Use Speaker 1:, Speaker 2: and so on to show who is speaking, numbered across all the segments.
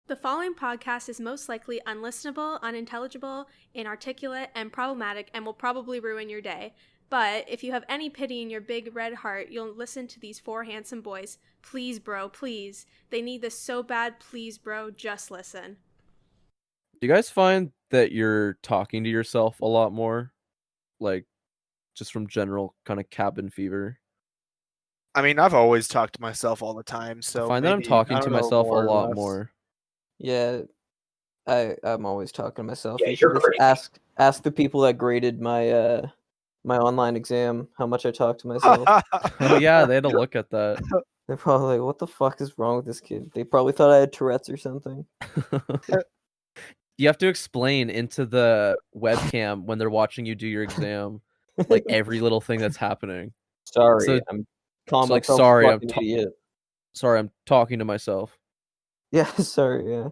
Speaker 1: The following podcast is most likely unlistenable, unintelligible, inarticulate, and problematic, and will probably ruin your day. But if you have any pity in your big red heart, you'll listen to these four handsome boys. Please, bro, please. They need this so bad, please, bro, just listen.
Speaker 2: Do you guys find that you're talking to yourself a lot more? Like, just from general kind of cabin fever?
Speaker 3: I mean, I've always talked to myself all the time, so
Speaker 2: I find that I'm
Speaker 3: maybe,
Speaker 2: talking
Speaker 3: I
Speaker 2: to
Speaker 3: don't know,
Speaker 2: myself a
Speaker 3: more or
Speaker 2: lot
Speaker 3: less.
Speaker 2: more.
Speaker 4: Yeah, I'm always talking to myself.
Speaker 5: Yeah,
Speaker 4: You should
Speaker 5: you're
Speaker 4: just
Speaker 5: crazy.
Speaker 4: ask the people that graded my my online exam how much I talk to myself.
Speaker 2: Oh yeah, they had to look at that.
Speaker 4: They're probably like, "What the fuck is wrong with this kid?" They probably thought I had Tourette's or something.
Speaker 2: You have to explain into the webcam when they're watching you do your exam, like every little thing that's happening.
Speaker 4: Sorry,
Speaker 2: So-
Speaker 4: I'm calling
Speaker 2: like,
Speaker 4: myself
Speaker 2: sorry,
Speaker 4: a
Speaker 2: I'm
Speaker 4: fucking idiot.
Speaker 2: Sorry, I'm talking to myself.
Speaker 4: Yeah, sorry. Yeah,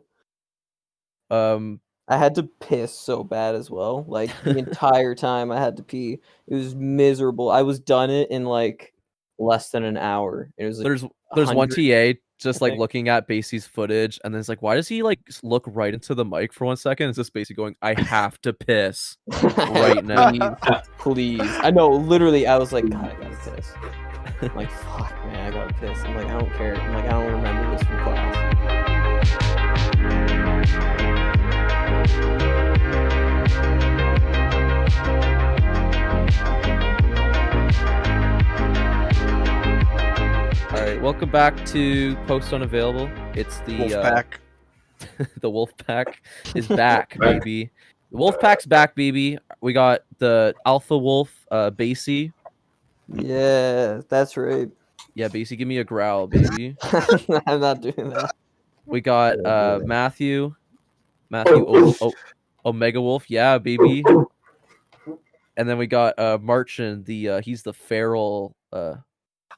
Speaker 4: I had to piss so bad as well. Like the entire time I had to pee. It was miserable. I was done it in like less than an hour. It was like
Speaker 2: There's one
Speaker 4: 100
Speaker 2: TA just like
Speaker 4: think.
Speaker 2: looking at Basie's footage, and then it's like, why does he like look right into the mic for 1 second? It's just Basie going, "I have to piss right now."
Speaker 4: Please. I know, literally, I was like, God, I gotta piss. I'm like, fuck, man, I gotta piss. I'm like, I don't care. I'm like, I don't remember this from class.
Speaker 2: All right, welcome back to Post Unavailable. It's the
Speaker 3: Wolfpack.
Speaker 2: the Wolfpack is back, baby. The Wolfpack's back, baby. We got the Alpha Wolf, Basie.
Speaker 4: Yeah, that's right.
Speaker 2: Yeah, Basie, give me a growl, baby.
Speaker 4: I'm not doing that.
Speaker 2: We got
Speaker 4: Yeah, boy.
Speaker 2: Matthew Omega Wolf, yeah, baby. And then we got Marchin, the he's the feral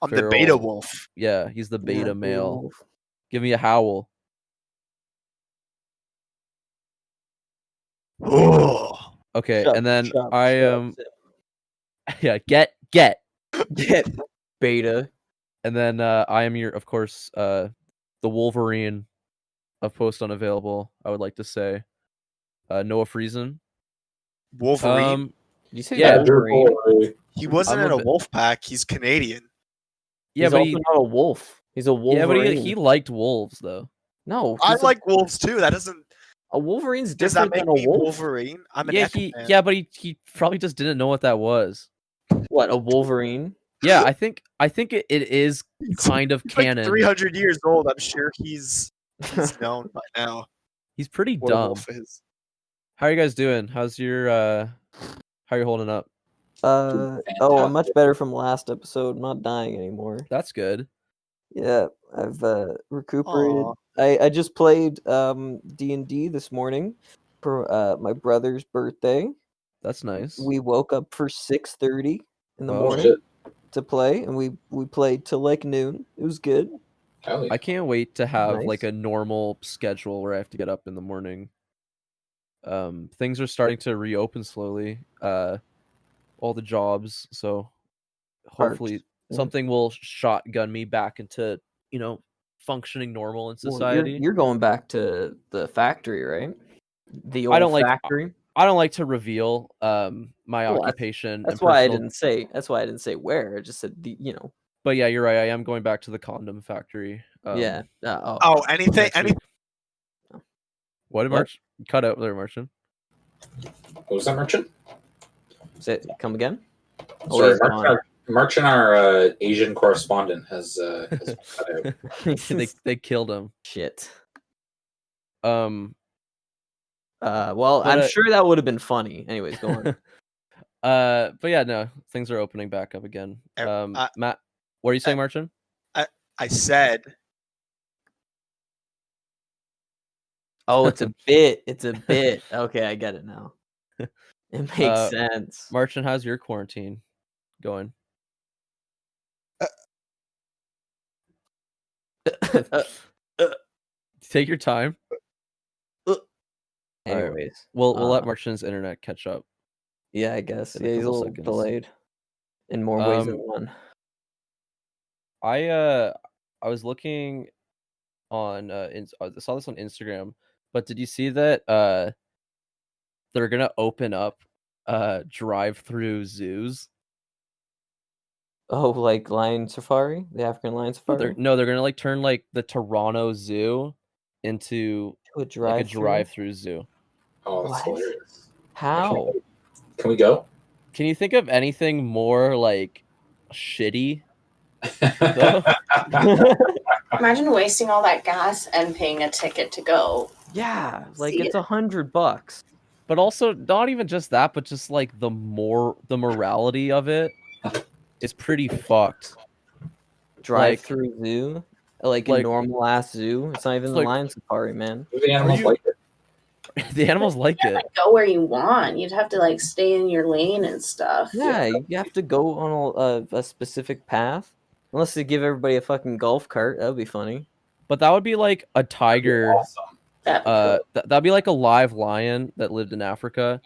Speaker 3: I'm the beta
Speaker 2: feral-
Speaker 3: wolf.
Speaker 2: Yeah, he's the beta
Speaker 4: Yeah,
Speaker 2: male.
Speaker 4: wolf.
Speaker 2: Give me a howl.
Speaker 3: Oh,
Speaker 2: Okay,
Speaker 4: Shut-
Speaker 2: and then
Speaker 4: shut-
Speaker 2: I
Speaker 4: shut
Speaker 2: am
Speaker 4: up,
Speaker 2: yeah, get.
Speaker 4: Get beta.
Speaker 2: And then I am your, of course, the Wolverine of Post Unavailable, I would like to say. Noah Friesen.
Speaker 3: Wolverine.
Speaker 4: You say
Speaker 2: Yeah,
Speaker 4: Wolverine?
Speaker 3: He wasn't
Speaker 2: I'm
Speaker 3: in
Speaker 2: a
Speaker 3: a
Speaker 2: bit-
Speaker 3: wolf pack. He's Canadian.
Speaker 2: Yeah,
Speaker 4: He's
Speaker 2: but
Speaker 4: also
Speaker 2: he,
Speaker 4: not a wolf. He's a
Speaker 2: yeah, but
Speaker 4: Wolverine.
Speaker 2: he liked wolves though.
Speaker 4: No,
Speaker 3: I
Speaker 4: he's
Speaker 3: like wolves too. That doesn't.
Speaker 4: a Wolverine's
Speaker 3: Does that
Speaker 4: different
Speaker 3: make
Speaker 4: than a
Speaker 3: me
Speaker 4: wolf.
Speaker 3: Wolverine? I'm an
Speaker 2: Yeah,
Speaker 3: Echo fan.
Speaker 2: yeah, but he probably just didn't know what that was.
Speaker 4: What, a Wolverine?
Speaker 2: Yeah, I think it is kind of
Speaker 3: He's
Speaker 2: canon.
Speaker 3: like 300 years old. I'm sure he's known by now.
Speaker 2: He's pretty
Speaker 3: What a
Speaker 2: dumb.
Speaker 3: wolf is.
Speaker 2: How are you guys doing? How's your how are you holding up?
Speaker 4: I'm much better from last episode. I'm not dying anymore.
Speaker 2: That's good.
Speaker 4: Yeah, I've recuperated.
Speaker 3: Aw.
Speaker 4: I just played D&D this morning for my brother's birthday.
Speaker 2: That's nice.
Speaker 4: We woke up for 6:30 in the
Speaker 2: Oh,
Speaker 4: morning
Speaker 5: shit.
Speaker 4: to play, and we played till like noon. It was good.
Speaker 5: Hell yeah.
Speaker 2: I can't wait to have
Speaker 4: Nice.
Speaker 2: like a normal schedule where I have to get up in the morning. Things are starting to reopen slowly. All the jobs, so hopefully
Speaker 4: Yeah.
Speaker 2: something will shotgun me back into, functioning normal in
Speaker 4: Well,
Speaker 2: society.
Speaker 4: you're going back to the factory, right? The
Speaker 2: I
Speaker 4: old
Speaker 2: don't like-
Speaker 4: factory.
Speaker 2: I don't like to reveal my
Speaker 4: Well,
Speaker 2: occupation.
Speaker 4: That's
Speaker 2: and
Speaker 4: why I
Speaker 2: personal-
Speaker 4: didn't say. That's why I didn't say where. I just said
Speaker 2: But yeah, you're right. I am going back to the condom factory.
Speaker 4: yeah.
Speaker 3: Oh, anything?
Speaker 2: next
Speaker 3: Any?
Speaker 2: week. What did
Speaker 4: What?
Speaker 2: March cut out there, Martian?
Speaker 5: What was that, Merchant?
Speaker 4: Come again? Oh,
Speaker 5: Sorry,
Speaker 4: he's gone.
Speaker 5: Merchant, our Asian correspondent, has cut out.
Speaker 2: they killed him.
Speaker 4: Shit.
Speaker 2: Um,
Speaker 4: Well,
Speaker 2: But,
Speaker 4: I'm sure that would have been funny. Anyways, go on.
Speaker 2: but yeah, no, things are opening back up again. Matt, what are you saying, Martian?
Speaker 3: I said.
Speaker 4: Oh, it's a bit. It's a bit. Okay, I get it now. It makes sense.
Speaker 2: Martian, how's your quarantine going? Take your time.
Speaker 4: Anyways,
Speaker 2: We'll let Martian's internet catch up.
Speaker 4: yeah, I guess.
Speaker 2: in a
Speaker 4: Yeah, he's a
Speaker 2: couple
Speaker 4: little
Speaker 2: seconds.
Speaker 4: delayed in more ways than one.
Speaker 2: I was looking on I saw this on Instagram, but did you see that they're gonna open up drive-through zoos?
Speaker 4: Oh, like lion safari, the African lion safari.
Speaker 2: They're gonna like turn like the Toronto Zoo into
Speaker 4: To a
Speaker 2: like a
Speaker 4: drive-through.
Speaker 2: drive-through zoo.
Speaker 5: Oh, that's
Speaker 4: What?
Speaker 5: hilarious.
Speaker 4: How?
Speaker 5: Can we go?
Speaker 2: Can you think of anything more like shitty? Though?
Speaker 6: Imagine wasting all that gas and paying a ticket to go.
Speaker 4: Yeah, like
Speaker 6: See
Speaker 4: it's
Speaker 6: it.
Speaker 4: $100.
Speaker 2: But also not even just that, but just like the morality of it is pretty fucked.
Speaker 4: Drive-through zoo, like a
Speaker 2: like-
Speaker 4: normal ass zoo. It's not even the
Speaker 2: like-
Speaker 4: lion safari, man.
Speaker 5: The animals
Speaker 2: you-
Speaker 5: like it.
Speaker 2: The animals like it.
Speaker 6: Like, go where you want. You'd have to like stay in your lane and stuff.
Speaker 4: Yeah, you have to go on a specific path. Unless they give everybody a fucking golf cart, that would be funny.
Speaker 2: But that would be like a tiger.
Speaker 5: Awesome.
Speaker 6: That'd be cool.
Speaker 2: That'd be like a live lion that lived in Africa,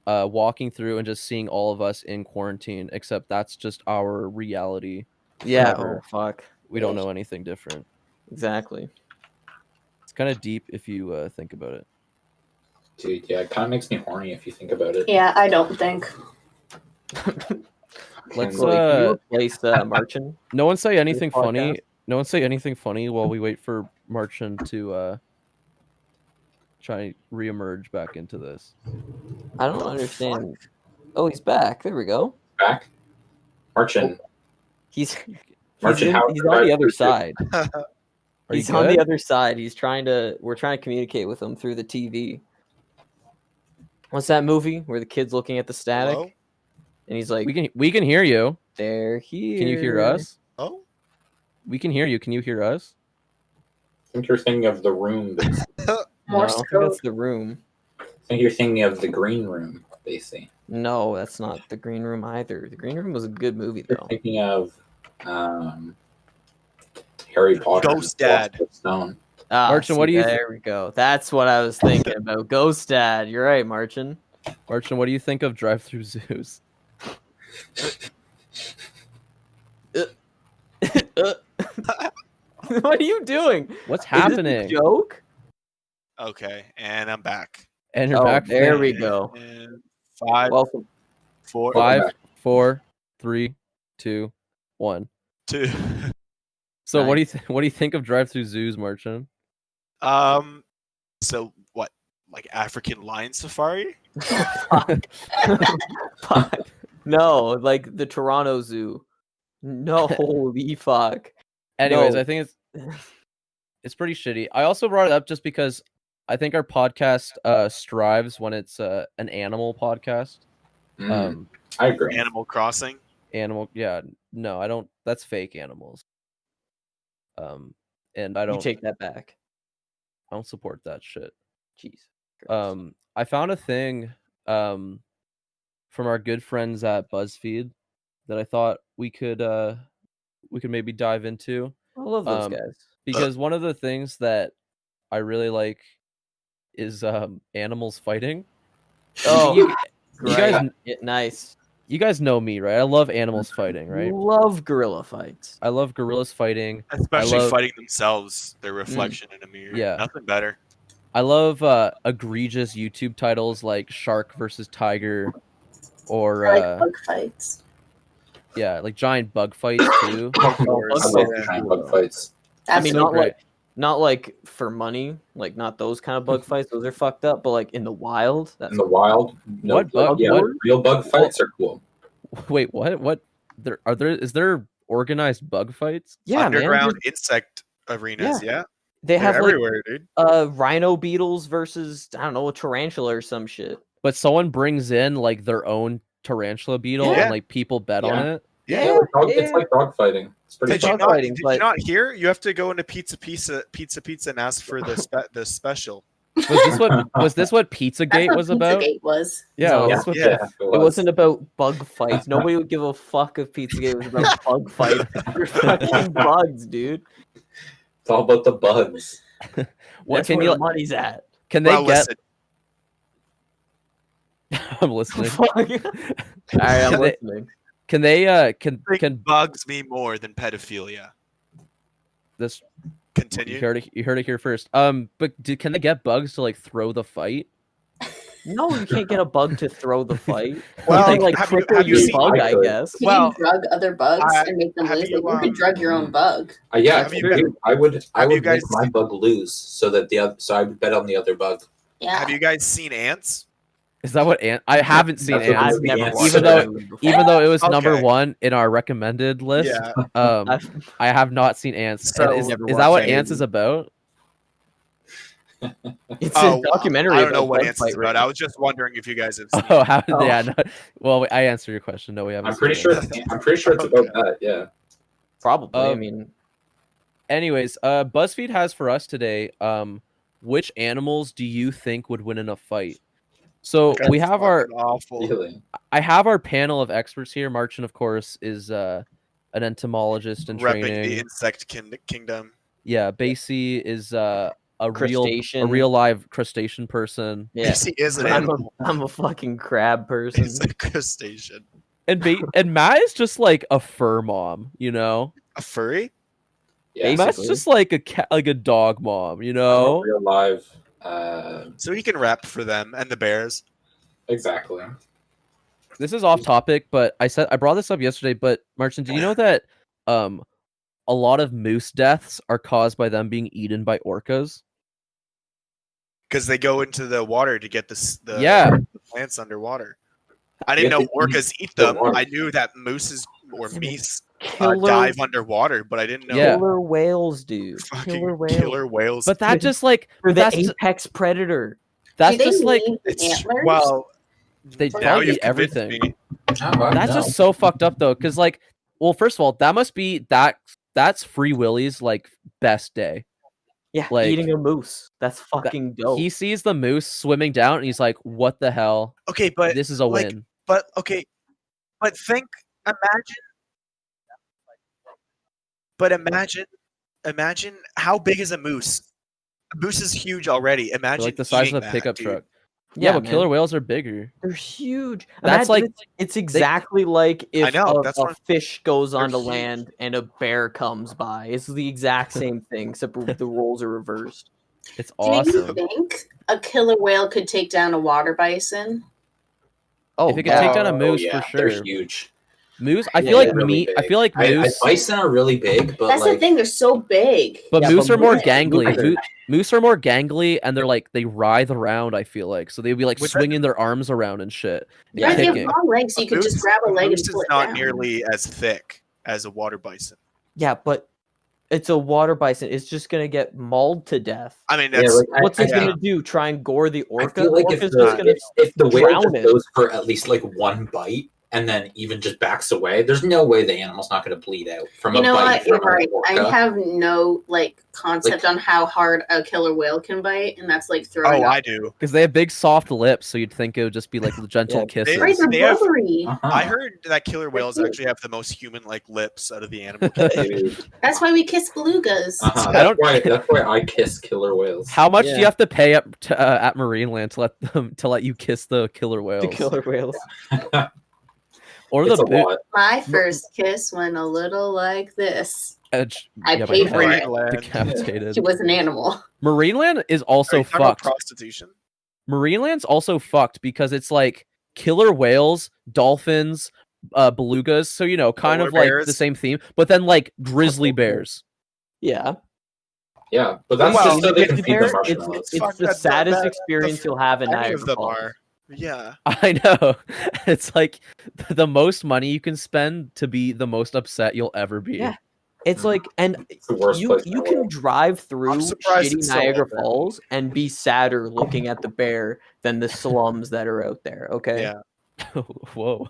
Speaker 2: walking through and just seeing all of us in quarantine. Except that's just our reality.
Speaker 4: Yeah.
Speaker 2: Forever.
Speaker 4: Oh fuck.
Speaker 2: We don't know anything different.
Speaker 4: Exactly.
Speaker 2: It's kind of deep if you think about it.
Speaker 5: Dude, yeah, it kind of makes me horny if you think about it.
Speaker 6: Yeah, I don't think.
Speaker 2: Let's
Speaker 4: Well, can you replace Marchin?
Speaker 2: No one say anything
Speaker 4: podcast?
Speaker 2: funny. No one say anything funny while we wait for Marchin to try and reemerge back into this.
Speaker 4: I don't understand. Oh, he's back. There we go.
Speaker 5: Back? Marchin.
Speaker 4: He's
Speaker 5: Marchin, how
Speaker 4: he's on the other side.
Speaker 2: Are
Speaker 4: He's
Speaker 2: you
Speaker 4: on the
Speaker 2: good?
Speaker 4: other side. We're trying to communicate with him through the TV. What's that movie where the kid's looking at the static?
Speaker 3: Hello?
Speaker 4: And he's like,
Speaker 2: We can hear you.
Speaker 4: they're here.
Speaker 2: Can you hear us?
Speaker 3: Oh?
Speaker 2: We can hear you. Can you hear us?
Speaker 5: I think you're thinking of the room.
Speaker 4: No, I
Speaker 6: Morse
Speaker 4: think
Speaker 6: code.
Speaker 4: that's the room.
Speaker 5: I think you're thinking of the green room, Basically,
Speaker 4: No, that's not the Green Room either. The Green Room was a good movie
Speaker 5: you're
Speaker 4: though.
Speaker 5: thinking of Harry Potter. and
Speaker 3: Ghost Dad.
Speaker 5: Philosopher's Stone.
Speaker 2: Marchin, what do you th-
Speaker 4: There we go. That's what I was thinking about. Ghost Dad. You're right, Marchin.
Speaker 2: Marchin, what do you think of drive-through zoos?
Speaker 4: What are you doing?
Speaker 2: What's
Speaker 4: Is this a
Speaker 2: happening?
Speaker 4: joke?
Speaker 3: Okay, and I'm back.
Speaker 2: And you're
Speaker 4: Oh,
Speaker 2: back.
Speaker 4: there we go.
Speaker 3: And 5,
Speaker 4: Welcome.
Speaker 3: 4,
Speaker 2: 5, 4, 3, 2, 1.
Speaker 3: 2.
Speaker 2: So
Speaker 4: Nice.
Speaker 2: what do you think of drive-through zoos, Marchin?
Speaker 3: So what? Like African lion safari?
Speaker 4: Fuck. No, like the Toronto Zoo. No, holy fuck.
Speaker 2: Anyways,
Speaker 4: No.
Speaker 2: I think it's pretty shitty. I also brought it up just because I think our podcast strives when it's an animal podcast.
Speaker 5: I agree.
Speaker 3: Animal Crossing?
Speaker 2: Yeah, no, I don't. That's fake animals. And I
Speaker 4: You
Speaker 2: don't.
Speaker 4: take that back.
Speaker 2: I don't support that shit.
Speaker 4: Jeez.
Speaker 2: I found a thing from our good friends at BuzzFeed that I thought we could maybe dive into,
Speaker 4: I love those
Speaker 2: um,
Speaker 4: guys.
Speaker 2: because one of the things that I really like is animals fighting.
Speaker 4: Oh,
Speaker 2: you
Speaker 4: great.
Speaker 2: guys
Speaker 4: Nice.
Speaker 2: you guys know me, right? I love animals fighting, right?
Speaker 4: Love gorilla fights.
Speaker 2: I love gorillas fighting.
Speaker 3: Especially
Speaker 2: love-
Speaker 3: fighting themselves, their reflection in a mirror.
Speaker 2: Yeah.
Speaker 3: Nothing better.
Speaker 2: I love egregious YouTube titles like Shark versus Tiger, or
Speaker 6: I like bug fights.
Speaker 2: yeah, like giant bug fights too.
Speaker 5: I
Speaker 4: Bug
Speaker 5: love
Speaker 4: fights.
Speaker 5: giant bug fights.
Speaker 4: I mean,
Speaker 2: so
Speaker 4: not
Speaker 2: great.
Speaker 4: like for money, like not those kind of bug fights. Those are fucked up. But like in the wild, that's
Speaker 5: In the wild, no,
Speaker 2: What bug-
Speaker 5: yeah,
Speaker 2: what-
Speaker 5: real bug fights are cool.
Speaker 2: Wait, what? What? Is there organized bug fights?
Speaker 4: yeah,
Speaker 3: Underground
Speaker 4: man.
Speaker 3: insect arenas, yeah.
Speaker 4: They
Speaker 3: They're
Speaker 4: have like
Speaker 3: everywhere, dude.
Speaker 4: rhino beetles versus I don't know a tarantula or some shit.
Speaker 2: But someone brings in like their own tarantula beetle
Speaker 3: Yeah.
Speaker 2: and like people bet on
Speaker 5: Yeah.
Speaker 2: it.
Speaker 3: Yeah.
Speaker 5: It's like dog fighting. It's pretty
Speaker 3: Did you
Speaker 5: fun.
Speaker 3: not?
Speaker 4: fighting,
Speaker 3: Did
Speaker 4: but-
Speaker 3: you not hear? You have to go into Pizza and ask for the special.
Speaker 2: Was this what Pizzagate was about?
Speaker 6: Pizzagate was.
Speaker 2: Yeah,
Speaker 4: No.
Speaker 2: that's what
Speaker 3: Yeah.
Speaker 4: It wasn't about bug fights. Nobody would give a fuck if Pizzagate was about bug fights. You're fucking bugs, dude.
Speaker 5: It's all about the bugs.
Speaker 2: What
Speaker 4: That's
Speaker 2: can
Speaker 4: where
Speaker 2: you?
Speaker 4: the money's at.
Speaker 2: Can they
Speaker 3: Well,
Speaker 2: get?
Speaker 3: listen,
Speaker 2: I'm listening.
Speaker 4: Fuck. All right, I'm
Speaker 2: Can they-
Speaker 4: listening.
Speaker 2: Can they?
Speaker 3: think
Speaker 2: Can
Speaker 3: bugs me more than pedophilia.
Speaker 2: this?
Speaker 3: Continue.
Speaker 2: You heard it here first. But can they get bugs to like throw the fight?
Speaker 4: No, you can't get a bug to throw the fight.
Speaker 3: Well,
Speaker 4: you can like
Speaker 3: have you-
Speaker 4: cripple
Speaker 3: have you
Speaker 4: your
Speaker 3: seen-
Speaker 4: bug,
Speaker 5: I
Speaker 4: I
Speaker 5: could.
Speaker 4: guess.
Speaker 6: Can
Speaker 3: Well,
Speaker 6: you drug other bugs
Speaker 3: I-
Speaker 6: and make them
Speaker 3: have
Speaker 6: lose?
Speaker 3: you,
Speaker 6: Like, you could drug your own bug.
Speaker 5: Yeah,
Speaker 3: Have you
Speaker 5: dude, I would
Speaker 3: have you
Speaker 5: make
Speaker 3: guys
Speaker 5: my
Speaker 3: seen-
Speaker 5: bug lose so that so I would bet on the other bug.
Speaker 6: Yeah.
Speaker 3: Have you guys seen ants?
Speaker 2: Is that what ant? I haven't seen
Speaker 5: That's what
Speaker 2: ants.
Speaker 4: I've never
Speaker 5: ants
Speaker 4: watched
Speaker 2: even
Speaker 4: that
Speaker 2: though-
Speaker 4: movie before.
Speaker 2: Even though it was
Speaker 3: Okay.
Speaker 2: number 1 in our recommended list,
Speaker 3: Yeah.
Speaker 2: I have not seen ants.
Speaker 3: So-
Speaker 2: And is
Speaker 4: Never
Speaker 2: that what
Speaker 3: watched
Speaker 2: ants
Speaker 5: it.
Speaker 2: is about?
Speaker 4: It's
Speaker 3: Oh,
Speaker 4: a documentary.
Speaker 3: I don't know
Speaker 4: about
Speaker 3: what
Speaker 4: bug
Speaker 3: ants
Speaker 4: fight
Speaker 3: is about.
Speaker 4: race.
Speaker 3: I was just wondering if you guys have seen.
Speaker 2: Oh, how?
Speaker 4: Oh.
Speaker 2: Yeah. No, well, I answered your question. No, we haven't.
Speaker 5: I'm pretty
Speaker 2: seen
Speaker 5: sure.
Speaker 2: ants.
Speaker 5: I'm pretty sure it's about that. Yeah.
Speaker 4: Probably. I
Speaker 2: Um,
Speaker 4: mean,
Speaker 2: Anyways, BuzzFeed has for us today. Which animals do you think would win in a fight? So
Speaker 3: That's
Speaker 2: we have our.
Speaker 3: fucking awful.
Speaker 5: Really.
Speaker 2: I have our panel of experts here. Marchin, of course, is an entomologist in
Speaker 3: Repping
Speaker 2: training.
Speaker 3: the insect kingdom.
Speaker 2: Yeah, Basie is a
Speaker 4: Crustacean.
Speaker 2: real live crustacean person,
Speaker 4: yeah.
Speaker 3: He is an
Speaker 4: I'm
Speaker 3: animal.
Speaker 4: a fucking crab person.
Speaker 3: He's a crustacean.
Speaker 2: and and Matt is just like a fur mom, you know.
Speaker 3: A furry?
Speaker 5: Yeah.
Speaker 2: Matt's
Speaker 4: Basically.
Speaker 2: just like a cat, like a dog mom, you
Speaker 5: I'm a
Speaker 2: know.
Speaker 5: real live.
Speaker 3: So he can rep for them and the bears.
Speaker 5: Exactly.
Speaker 2: This is off topic, but I brought this up yesterday. But Martin, do you know that a lot of moose deaths are caused by them being eaten by orcas?
Speaker 3: Because they go into the water to get the
Speaker 2: Yeah.
Speaker 3: plants underwater. I didn't
Speaker 5: Yeah,
Speaker 3: know
Speaker 5: they
Speaker 3: orcas eat
Speaker 5: the
Speaker 3: them.
Speaker 5: water.
Speaker 3: I knew that mooses or meese
Speaker 4: Killer,
Speaker 3: dive underwater, but I didn't know
Speaker 2: Yeah.
Speaker 4: killer whales, dude.
Speaker 3: fucking
Speaker 4: Killer whales.
Speaker 3: killer whales.
Speaker 2: But that just like
Speaker 4: They're the
Speaker 2: that's
Speaker 4: apex predator.
Speaker 2: that's
Speaker 6: Do they
Speaker 2: just like
Speaker 6: need
Speaker 3: it's
Speaker 6: antlers?
Speaker 3: well.
Speaker 2: They
Speaker 3: now
Speaker 2: probably
Speaker 3: you've
Speaker 2: eat
Speaker 3: convinced
Speaker 2: everything.
Speaker 3: me.
Speaker 2: That's just so fucked up though, because like, well, first of all, that must be that's Free Willy's like best day.
Speaker 4: Yeah,
Speaker 2: Like,
Speaker 4: eating a moose. That's fucking dope.
Speaker 2: He sees the moose swimming down, and he's like, "What the hell?
Speaker 3: Okay, but
Speaker 2: This is a
Speaker 3: like,
Speaker 2: win."
Speaker 3: but okay, but imagine how big is a moose? A moose is huge already.
Speaker 2: They're
Speaker 3: Imagine
Speaker 2: like the size
Speaker 3: eating
Speaker 2: of a
Speaker 3: that,
Speaker 2: pickup
Speaker 3: dude.
Speaker 2: truck. Yeah, but
Speaker 4: man.
Speaker 2: killer whales are bigger.
Speaker 4: They're huge.
Speaker 2: That's
Speaker 4: Imagine
Speaker 2: like-
Speaker 4: it's exactly like if
Speaker 3: know, that's
Speaker 4: a
Speaker 3: what I'm-
Speaker 4: fish goes
Speaker 3: they're
Speaker 4: onto
Speaker 3: huge.
Speaker 4: land and a bear comes by. It's the exact same thing, except the roles are reversed.
Speaker 2: It's
Speaker 6: Do you
Speaker 2: awesome.
Speaker 6: think a killer whale could take down a water bison?
Speaker 4: Oh,
Speaker 2: If it can take down a
Speaker 3: Oh,
Speaker 2: moose
Speaker 5: yeah,
Speaker 2: for
Speaker 5: They're
Speaker 2: sure.
Speaker 5: huge.
Speaker 2: Moose, I
Speaker 5: Yeah,
Speaker 2: feel like
Speaker 5: they're really
Speaker 2: I
Speaker 5: big.
Speaker 2: feel like moose,
Speaker 5: Bison are really big, but
Speaker 6: That's
Speaker 5: like
Speaker 6: the thing; they're so big.
Speaker 2: but
Speaker 4: Yeah,
Speaker 2: moose
Speaker 4: but
Speaker 2: are more
Speaker 4: moose-
Speaker 2: gangly.
Speaker 5: moose-
Speaker 2: Moose are more gangly, and they're like they writhe around. I feel like so they'd be like
Speaker 3: Which I-
Speaker 2: swinging their arms around and shit.
Speaker 4: Yeah,
Speaker 6: Right, they have
Speaker 2: kicking.
Speaker 6: long legs, so you could just grab a leg and
Speaker 3: moose
Speaker 6: pull
Speaker 3: is
Speaker 6: it
Speaker 3: not
Speaker 6: down.
Speaker 3: nearly as thick as a water bison.
Speaker 4: Yeah, but it's a water bison. It's just gonna get mauled to death.
Speaker 3: I mean,
Speaker 5: Yeah,
Speaker 3: that's
Speaker 5: like,
Speaker 4: What's it
Speaker 3: yeah.
Speaker 4: gonna do? Try and gore the
Speaker 5: I
Speaker 4: orca?
Speaker 5: feel like
Speaker 4: Orca's
Speaker 5: if
Speaker 4: just gonna
Speaker 5: the whale
Speaker 4: drown
Speaker 5: just
Speaker 4: it.
Speaker 5: goes for at least like one bite and then even just backs away, there's no way the animal's not going to bleed out from
Speaker 6: You
Speaker 5: a
Speaker 6: know
Speaker 5: bite
Speaker 6: what? You're
Speaker 5: from an
Speaker 6: right. I
Speaker 5: orca.
Speaker 6: have no concept on how hard a killer whale can bite, and that's like throwing
Speaker 3: oh,
Speaker 6: up.
Speaker 3: I do.
Speaker 2: Because they have big soft lips, so you'd think it would just be like gentle
Speaker 4: Yeah.
Speaker 2: kisses.
Speaker 6: Right, they're
Speaker 3: They have-
Speaker 6: blubbery.
Speaker 5: Uh-huh.
Speaker 3: I heard that killer whales
Speaker 6: cute.
Speaker 3: actually have the most human-like lips out of the animal.
Speaker 5: Dude.
Speaker 6: That's why we kiss belugas.
Speaker 5: Uh-huh.
Speaker 2: I don't-
Speaker 5: That's why I kiss killer whales.
Speaker 2: How much do
Speaker 4: Yeah.
Speaker 2: you have to pay up to, at Marineland to let you kiss the killer whales?
Speaker 4: The killer whales.
Speaker 2: Or
Speaker 5: It's
Speaker 2: the
Speaker 5: a lot.
Speaker 6: My first kiss went a little like this.
Speaker 2: edge.
Speaker 6: I
Speaker 2: my
Speaker 6: paid for
Speaker 2: cat
Speaker 6: it.
Speaker 3: Marineland.
Speaker 2: Decapitated.
Speaker 6: She was an animal.
Speaker 2: Marineland is
Speaker 3: Are
Speaker 2: also
Speaker 3: you talking about
Speaker 2: fucked.
Speaker 3: prostitution?
Speaker 2: Marineland's also fucked because it's like killer whales, dolphins, belugas. So you know, kind
Speaker 3: Polar
Speaker 2: of like
Speaker 3: bears.
Speaker 2: the same theme, but then like grizzly bears.
Speaker 4: Yeah.
Speaker 5: Yeah, but that's
Speaker 3: Well,
Speaker 5: just so they can
Speaker 4: Grizzly
Speaker 5: feed the
Speaker 4: bear,
Speaker 5: marshmallows.
Speaker 4: it's
Speaker 3: Fuck
Speaker 4: the
Speaker 3: that-
Speaker 4: saddest
Speaker 3: that-
Speaker 4: experience
Speaker 3: the-
Speaker 4: you'll have in
Speaker 3: Any
Speaker 4: Niagara
Speaker 3: of them
Speaker 4: Falls.
Speaker 3: are. Yeah.
Speaker 2: I know. It's like the most money you can spend to be the most upset you'll ever be.
Speaker 4: Yeah. It's like, and
Speaker 5: It's the worst
Speaker 4: you
Speaker 5: place in
Speaker 4: you
Speaker 5: the
Speaker 4: can
Speaker 5: world.
Speaker 4: drive through
Speaker 3: I'm surprised
Speaker 4: shitty
Speaker 3: it's so
Speaker 4: Niagara
Speaker 3: open.
Speaker 4: Falls and be sadder looking at the bear than the slums that are out there. Okay.
Speaker 3: Yeah.
Speaker 2: Whoa.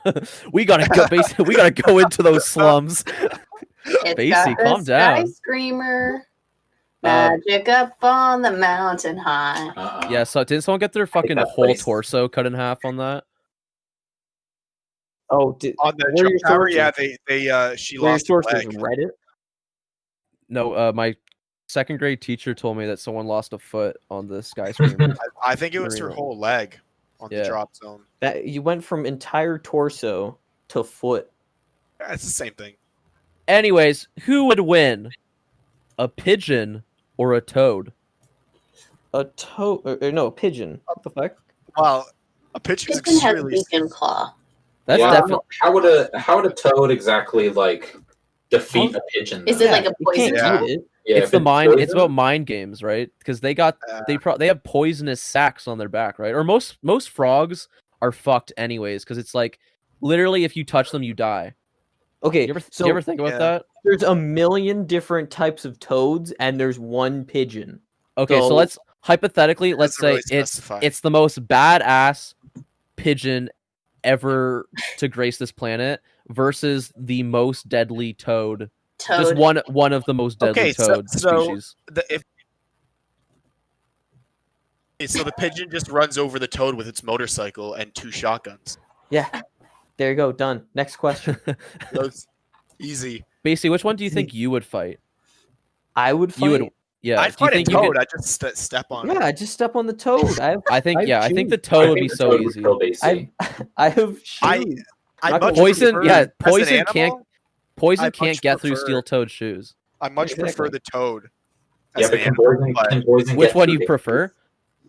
Speaker 2: We gotta go. Basically, we gotta go into those slums.
Speaker 6: It's
Speaker 2: Basie,
Speaker 6: got the
Speaker 2: calm down.
Speaker 6: Sky Screamer. Magic up on the mountain high.
Speaker 5: Uh-uh.
Speaker 2: Yeah. So didn't someone get their fucking
Speaker 5: that
Speaker 2: whole
Speaker 5: place-
Speaker 2: torso cut in half on that?
Speaker 4: Oh, did
Speaker 3: On the
Speaker 4: What are
Speaker 3: jump
Speaker 4: your
Speaker 3: tower, yeah,
Speaker 4: sources?
Speaker 3: she
Speaker 4: where your
Speaker 3: lost a
Speaker 4: sources?
Speaker 3: leg.
Speaker 4: Reddit?
Speaker 2: No. My second grade teacher told me that someone lost a foot on the skyscraper.
Speaker 3: I think it was her
Speaker 2: Really?
Speaker 3: whole leg on
Speaker 2: Yeah.
Speaker 3: the drop zone.
Speaker 4: That you went from entire torso to foot.
Speaker 3: Yeah, it's the same thing.
Speaker 2: Anyways, who would win? A pigeon or a toad?
Speaker 4: A toad? Or no, a pigeon. What the fuck?
Speaker 3: Well, a pigeon is
Speaker 6: Pigeon has
Speaker 3: extremely.
Speaker 6: beak and claw.
Speaker 2: That's
Speaker 5: Yeah,
Speaker 2: definitely.
Speaker 5: how would a toad exactly like defeat a pigeon?
Speaker 6: Is
Speaker 5: then?
Speaker 6: it like a
Speaker 4: You can't
Speaker 6: poison?
Speaker 3: Yeah.
Speaker 4: eat it.
Speaker 5: Yeah,
Speaker 2: It's
Speaker 5: if
Speaker 2: the mind. It's
Speaker 5: poison-
Speaker 2: about mind games, right? Because they got they have poisonous sacs on their back, right? Or most frogs are fucked anyways, because it's like literally if you touch them, you die.
Speaker 4: Okay,
Speaker 2: You
Speaker 4: so
Speaker 2: ever think about
Speaker 3: yeah.
Speaker 2: that?
Speaker 4: there's a million different types of toads, and there's one pigeon.
Speaker 2: Okay, so
Speaker 4: So-
Speaker 2: let's hypothetically let's
Speaker 3: Doesn't
Speaker 2: say
Speaker 3: really specify.
Speaker 2: it's the most badass pigeon ever to grace this planet versus the most deadly toad. Just
Speaker 6: Toad.
Speaker 2: one of the most deadly
Speaker 3: Okay, so-
Speaker 2: toad
Speaker 3: so-
Speaker 2: species.
Speaker 3: So the pigeon just runs over the toad with its motorcycle and 2 shotguns.
Speaker 4: Yeah, there you go. Done. Next question.
Speaker 3: That's easy.
Speaker 2: Basically, which one do you think you would fight?
Speaker 4: I would fight.
Speaker 2: You would, yeah.
Speaker 3: I'd
Speaker 2: do you
Speaker 3: fight a
Speaker 2: think you
Speaker 3: toad.
Speaker 2: could-
Speaker 3: I just step on it.
Speaker 4: Yeah, just step on the toad.
Speaker 2: I think
Speaker 4: I've
Speaker 2: the
Speaker 4: chewed.
Speaker 2: toad
Speaker 5: I
Speaker 2: would
Speaker 5: think
Speaker 2: be
Speaker 5: the
Speaker 2: so
Speaker 5: toad would
Speaker 2: easy.
Speaker 5: kill Basie.
Speaker 4: I have
Speaker 3: I-
Speaker 4: shoes.
Speaker 3: I'd
Speaker 4: Not
Speaker 3: much
Speaker 2: Poison,
Speaker 3: prefer-
Speaker 2: yeah,
Speaker 3: as an
Speaker 2: poison can't
Speaker 3: animal,
Speaker 2: poison
Speaker 3: I'd
Speaker 2: can't
Speaker 3: much
Speaker 2: get through
Speaker 3: prefer-
Speaker 2: steel toed shoes.
Speaker 3: I much
Speaker 4: Exactly.
Speaker 3: prefer the toad.
Speaker 5: Yeah,
Speaker 3: As
Speaker 5: but
Speaker 3: an
Speaker 5: can
Speaker 3: animal,
Speaker 5: poison,
Speaker 3: but
Speaker 5: can poison
Speaker 2: Which
Speaker 5: get
Speaker 2: one do
Speaker 5: through
Speaker 2: you
Speaker 5: Basie?
Speaker 2: prefer?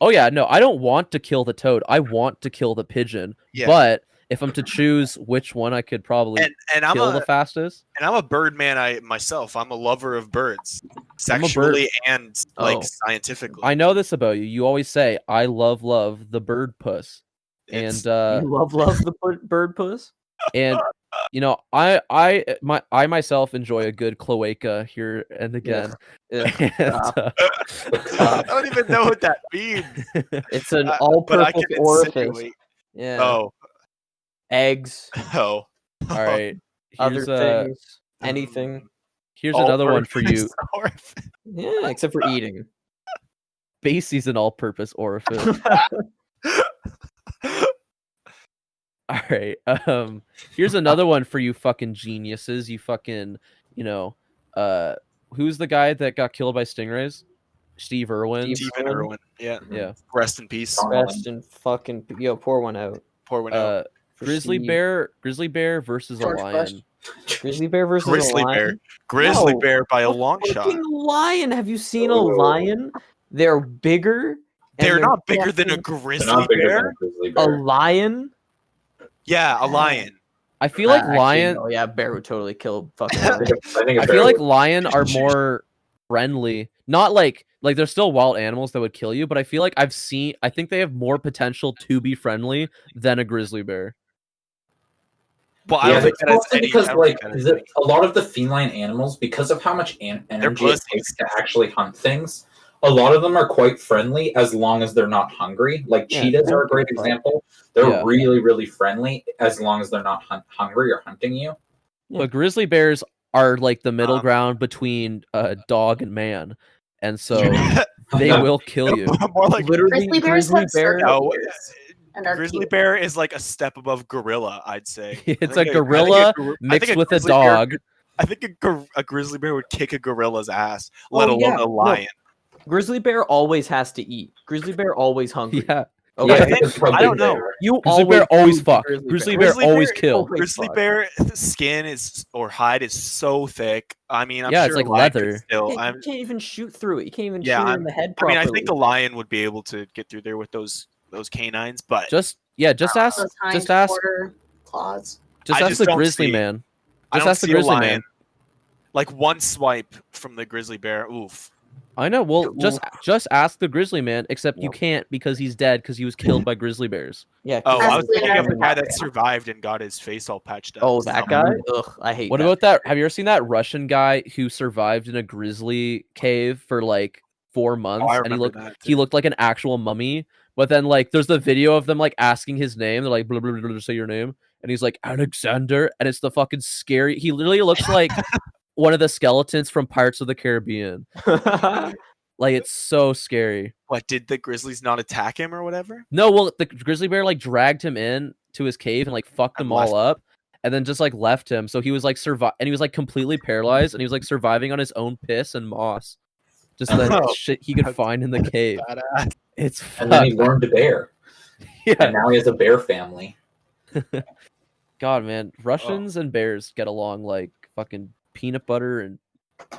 Speaker 2: Oh yeah, no, I don't want to kill the toad. I want to kill the pigeon.
Speaker 3: yeah.
Speaker 2: But if I'm to choose which one I could probably
Speaker 3: and I'm
Speaker 2: kill
Speaker 3: a
Speaker 2: the fastest,
Speaker 3: bird man. Myself, I'm a lover of birds,
Speaker 2: I'm a bird-
Speaker 3: sexually and like
Speaker 4: Oh.
Speaker 3: scientifically.
Speaker 2: I know this about you. You always say, "I love the bird puss,"
Speaker 3: It's-
Speaker 2: and
Speaker 4: You love the bird puss.
Speaker 2: and you know, I myself enjoy a good cloaca here and again.
Speaker 4: Yeah.
Speaker 2: And,
Speaker 3: I don't even know what that means.
Speaker 4: It's an
Speaker 3: But I
Speaker 4: all-purpose
Speaker 3: can
Speaker 4: orifice.
Speaker 3: insinuate.
Speaker 4: Yeah.
Speaker 3: Oh,
Speaker 4: Eggs,
Speaker 3: oh.
Speaker 2: all right,
Speaker 4: other
Speaker 2: here's
Speaker 4: things, anything.
Speaker 2: here's another one for you.
Speaker 3: Orifice.
Speaker 4: Yeah, except for eating.
Speaker 2: Basie's an all-purpose orifice. All right. Here's another one for you fucking geniuses. You fucking, who's the guy that got killed by stingrays? Steve Irwin.
Speaker 3: Stephen Irwin. Yeah.
Speaker 2: Yeah.
Speaker 3: Rest in peace.
Speaker 4: Rest and fucking pour one out.
Speaker 3: Pour one out.
Speaker 4: for
Speaker 2: Grizzly
Speaker 4: Steve.
Speaker 2: bear versus
Speaker 6: George
Speaker 2: a
Speaker 6: Bush.
Speaker 2: lion.
Speaker 4: Grizzly bear versus
Speaker 3: Grizzly
Speaker 4: a
Speaker 3: bear.
Speaker 4: lion.
Speaker 3: Grizzly
Speaker 4: No,
Speaker 3: bear by a
Speaker 4: A
Speaker 3: long shot.
Speaker 4: fucking lion. Have you seen a
Speaker 5: Oh.
Speaker 4: lion? They're bigger. and
Speaker 3: They're not bigger than a
Speaker 4: fucking-
Speaker 5: They're
Speaker 3: grizzly
Speaker 5: not bigger than
Speaker 3: bear.
Speaker 5: a grizzly
Speaker 4: a
Speaker 5: bear.
Speaker 4: lion.
Speaker 3: Yeah, a lion.
Speaker 2: I feel like
Speaker 4: Actually,
Speaker 2: lion.
Speaker 4: no, yeah, bear would totally kill fucking.
Speaker 5: I think a
Speaker 2: I
Speaker 5: bear
Speaker 2: feel like
Speaker 5: would-
Speaker 2: lion are more friendly. Not like they're still wild animals that would kill you, but I feel like I think they have more potential to be friendly than a grizzly bear.
Speaker 3: Well, I
Speaker 5: Yeah,
Speaker 3: don't think that
Speaker 5: but
Speaker 3: has
Speaker 5: also
Speaker 3: any.
Speaker 5: because
Speaker 3: I don't
Speaker 5: like
Speaker 3: think that has
Speaker 5: a lot of the feline animals, because of how much energy it
Speaker 3: pussies.
Speaker 5: takes to actually hunt things, a lot of them are quite friendly as long as they're not hungry. Like
Speaker 4: Yeah,
Speaker 5: cheetahs
Speaker 4: they
Speaker 5: are
Speaker 4: don't
Speaker 5: a great
Speaker 4: give a fuck.
Speaker 5: example. They're
Speaker 2: Yeah.
Speaker 5: really, really friendly as long as they're not hungry or hunting you.
Speaker 4: Yeah.
Speaker 2: But grizzly bears are like the middle
Speaker 3: Um,
Speaker 2: ground between dog and man, and so
Speaker 3: any-
Speaker 2: they will kill you.
Speaker 3: More like
Speaker 4: Literally,
Speaker 6: Grizzly bears
Speaker 4: grizzly
Speaker 6: have
Speaker 4: bear.
Speaker 6: circle
Speaker 3: No,
Speaker 6: ears and are
Speaker 3: grizzly
Speaker 6: cute.
Speaker 3: bear is like a step above gorilla. I'd say
Speaker 2: It's
Speaker 3: I
Speaker 2: a
Speaker 3: think
Speaker 2: gorilla
Speaker 3: I think
Speaker 2: mixed with a
Speaker 3: grizzly bear-
Speaker 2: dog.
Speaker 3: I think a grizzly bear would kick a gorilla's ass, let
Speaker 4: Oh,
Speaker 3: alone
Speaker 4: yeah.
Speaker 3: a
Speaker 4: No.
Speaker 3: lion.
Speaker 4: Grizzly bear always has to eat. Grizzly bear always hungry.
Speaker 2: Yeah,
Speaker 4: Okay.
Speaker 5: Yeah,
Speaker 3: I think-
Speaker 5: that's how
Speaker 3: I
Speaker 5: big
Speaker 3: don't
Speaker 5: they
Speaker 3: know.
Speaker 5: are.
Speaker 4: You
Speaker 2: grizzly bear always
Speaker 4: choose the
Speaker 2: fuck.
Speaker 4: grizzly
Speaker 2: Grizzly
Speaker 4: bear.
Speaker 2: bear always
Speaker 3: bear-
Speaker 2: kill.
Speaker 4: always
Speaker 3: Grizzly
Speaker 4: fuck.
Speaker 3: bear skin is or hide is so thick. I mean, I'm
Speaker 2: Yeah,
Speaker 3: sure
Speaker 2: it's like
Speaker 3: a lion could
Speaker 2: leather.
Speaker 3: Still,
Speaker 4: Yeah,
Speaker 3: I'm,
Speaker 4: you can't even shoot through it. You can't even
Speaker 3: Yeah,
Speaker 4: shoot it
Speaker 3: I'm-
Speaker 4: in the head
Speaker 3: I mean,
Speaker 4: properly.
Speaker 3: I think the lion would be able to get through there with those canines, but
Speaker 2: Just ask
Speaker 6: Those hind
Speaker 2: just ask
Speaker 6: quarter claws.
Speaker 2: just
Speaker 3: I
Speaker 2: ask
Speaker 3: just
Speaker 2: the
Speaker 3: don't
Speaker 2: grizzly
Speaker 3: see-
Speaker 2: man.
Speaker 3: I
Speaker 2: Just
Speaker 3: don't
Speaker 2: ask the
Speaker 3: see a
Speaker 2: grizzly
Speaker 3: lion.
Speaker 2: man.
Speaker 3: Like one swipe from the grizzly bear, oof.
Speaker 2: I know. Well,
Speaker 4: Oof.
Speaker 2: just ask the grizzly man. Except you
Speaker 4: Yep.
Speaker 2: can't because he's dead because he was killed by grizzly bears.
Speaker 4: Yeah.
Speaker 3: Oh, I was
Speaker 6: Absolutely
Speaker 3: thinking of the
Speaker 6: not.
Speaker 3: guy that survived and got his face all patched up.
Speaker 4: Oh, that guy. Ugh, I hate.
Speaker 2: What
Speaker 4: that.
Speaker 2: about that? Have you ever seen that Russian guy who survived in a grizzly cave for like 4 months,
Speaker 3: Oh, I
Speaker 2: and he
Speaker 3: remember
Speaker 2: looked
Speaker 3: that.
Speaker 2: looked like an actual mummy? But then like there's the video of them like asking his name. They're like, blah, blah, blah, blah, say your name, and he's like Alexander, and it's the fucking scary. He literally looks like one of the skeletons from Pirates of the Caribbean. Like it's so scary.
Speaker 3: What, did the grizzlies not attack him or whatever?
Speaker 2: No, well, the grizzly bear like dragged him in to his cave and like fucked
Speaker 3: And
Speaker 2: them all up, and then just like left him. So he was like and he was like completely paralyzed, and he was like surviving on his own piss and moss, just the
Speaker 3: Oh,
Speaker 2: shit he could
Speaker 3: that's
Speaker 2: find in the cave.
Speaker 3: Badass.
Speaker 2: It's
Speaker 5: And then he
Speaker 2: fucked.
Speaker 5: learned to bear.
Speaker 2: Yeah,
Speaker 5: And now he has a bear family.
Speaker 2: God, man, Russians and bears get along like fucking peanut butter and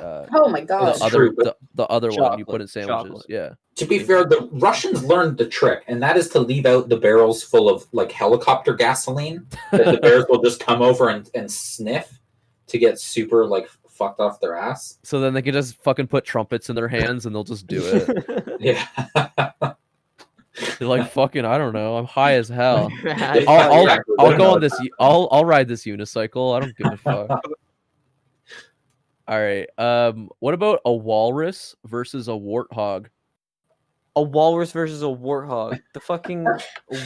Speaker 6: Oh my
Speaker 2: the
Speaker 6: gosh.
Speaker 2: other
Speaker 5: true, but
Speaker 2: the other one you put
Speaker 4: chocolate,
Speaker 2: in sandwiches.
Speaker 4: chocolate.
Speaker 2: Yeah.
Speaker 5: To be fair, the Russians learned the trick, and that is to leave out the barrels full of like helicopter gasoline that the bears will just come over and sniff to get super like fucked off their ass.
Speaker 2: So then they can just fucking put trumpets in their hands and they'll just do it.
Speaker 5: Yeah.
Speaker 2: They're like, fucking, I don't know. I'm high as hell.
Speaker 5: Yeah,
Speaker 2: I'll
Speaker 5: exactly.
Speaker 2: I'll
Speaker 5: They
Speaker 2: go
Speaker 5: know
Speaker 2: on this. I'll ride this unicycle. I don't give a fuck. All right. What about a walrus versus a warthog?
Speaker 4: A walrus versus a warthog. The fucking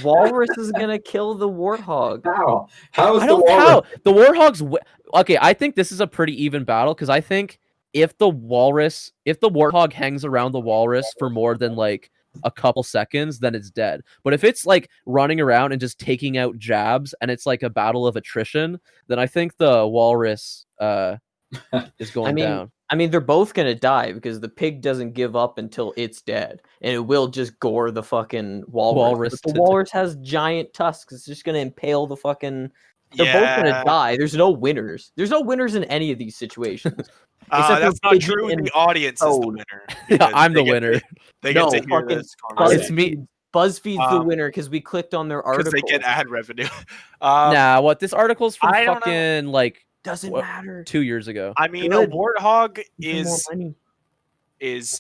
Speaker 4: walrus is gonna kill the warthog.
Speaker 5: How? How is
Speaker 2: I
Speaker 5: the
Speaker 2: don't
Speaker 5: walrus?
Speaker 2: how the warthog's. Okay, I think this is a pretty even battle because I think if the warthog hangs around the walrus for more than like a couple seconds, then it's dead. But if it's like running around and just taking out jabs and it's like a battle of attrition, then I think the walrus is going down.
Speaker 4: I mean, they're both gonna die because the pig doesn't give up until it's dead, and it will just gore the fucking walrus. But the walrus has giant tusks; it's just gonna impale the fucking. They're both gonna die. There's no winners. There's no winners in any of these situations.
Speaker 3: That's
Speaker 4: for
Speaker 3: not
Speaker 4: pigeon
Speaker 3: true.
Speaker 4: and
Speaker 3: The audience is the
Speaker 4: toad.
Speaker 3: winner.
Speaker 2: Yeah,
Speaker 3: because
Speaker 2: I'm the
Speaker 3: they get
Speaker 2: winner.
Speaker 3: They get
Speaker 4: No,
Speaker 3: to hear
Speaker 4: fucking
Speaker 3: this conversation
Speaker 2: It's me.
Speaker 4: BuzzFeed's the
Speaker 3: Um,
Speaker 4: winner because we clicked on their
Speaker 3: because
Speaker 4: article.
Speaker 3: they get ad revenue.
Speaker 2: Nah, what? This article's from
Speaker 3: I don't know.
Speaker 2: fucking like
Speaker 4: Doesn't
Speaker 2: what-
Speaker 4: matter.
Speaker 2: 2 years ago.
Speaker 3: I mean,
Speaker 4: Good.
Speaker 3: a warthog
Speaker 4: Give them more
Speaker 3: is
Speaker 4: money.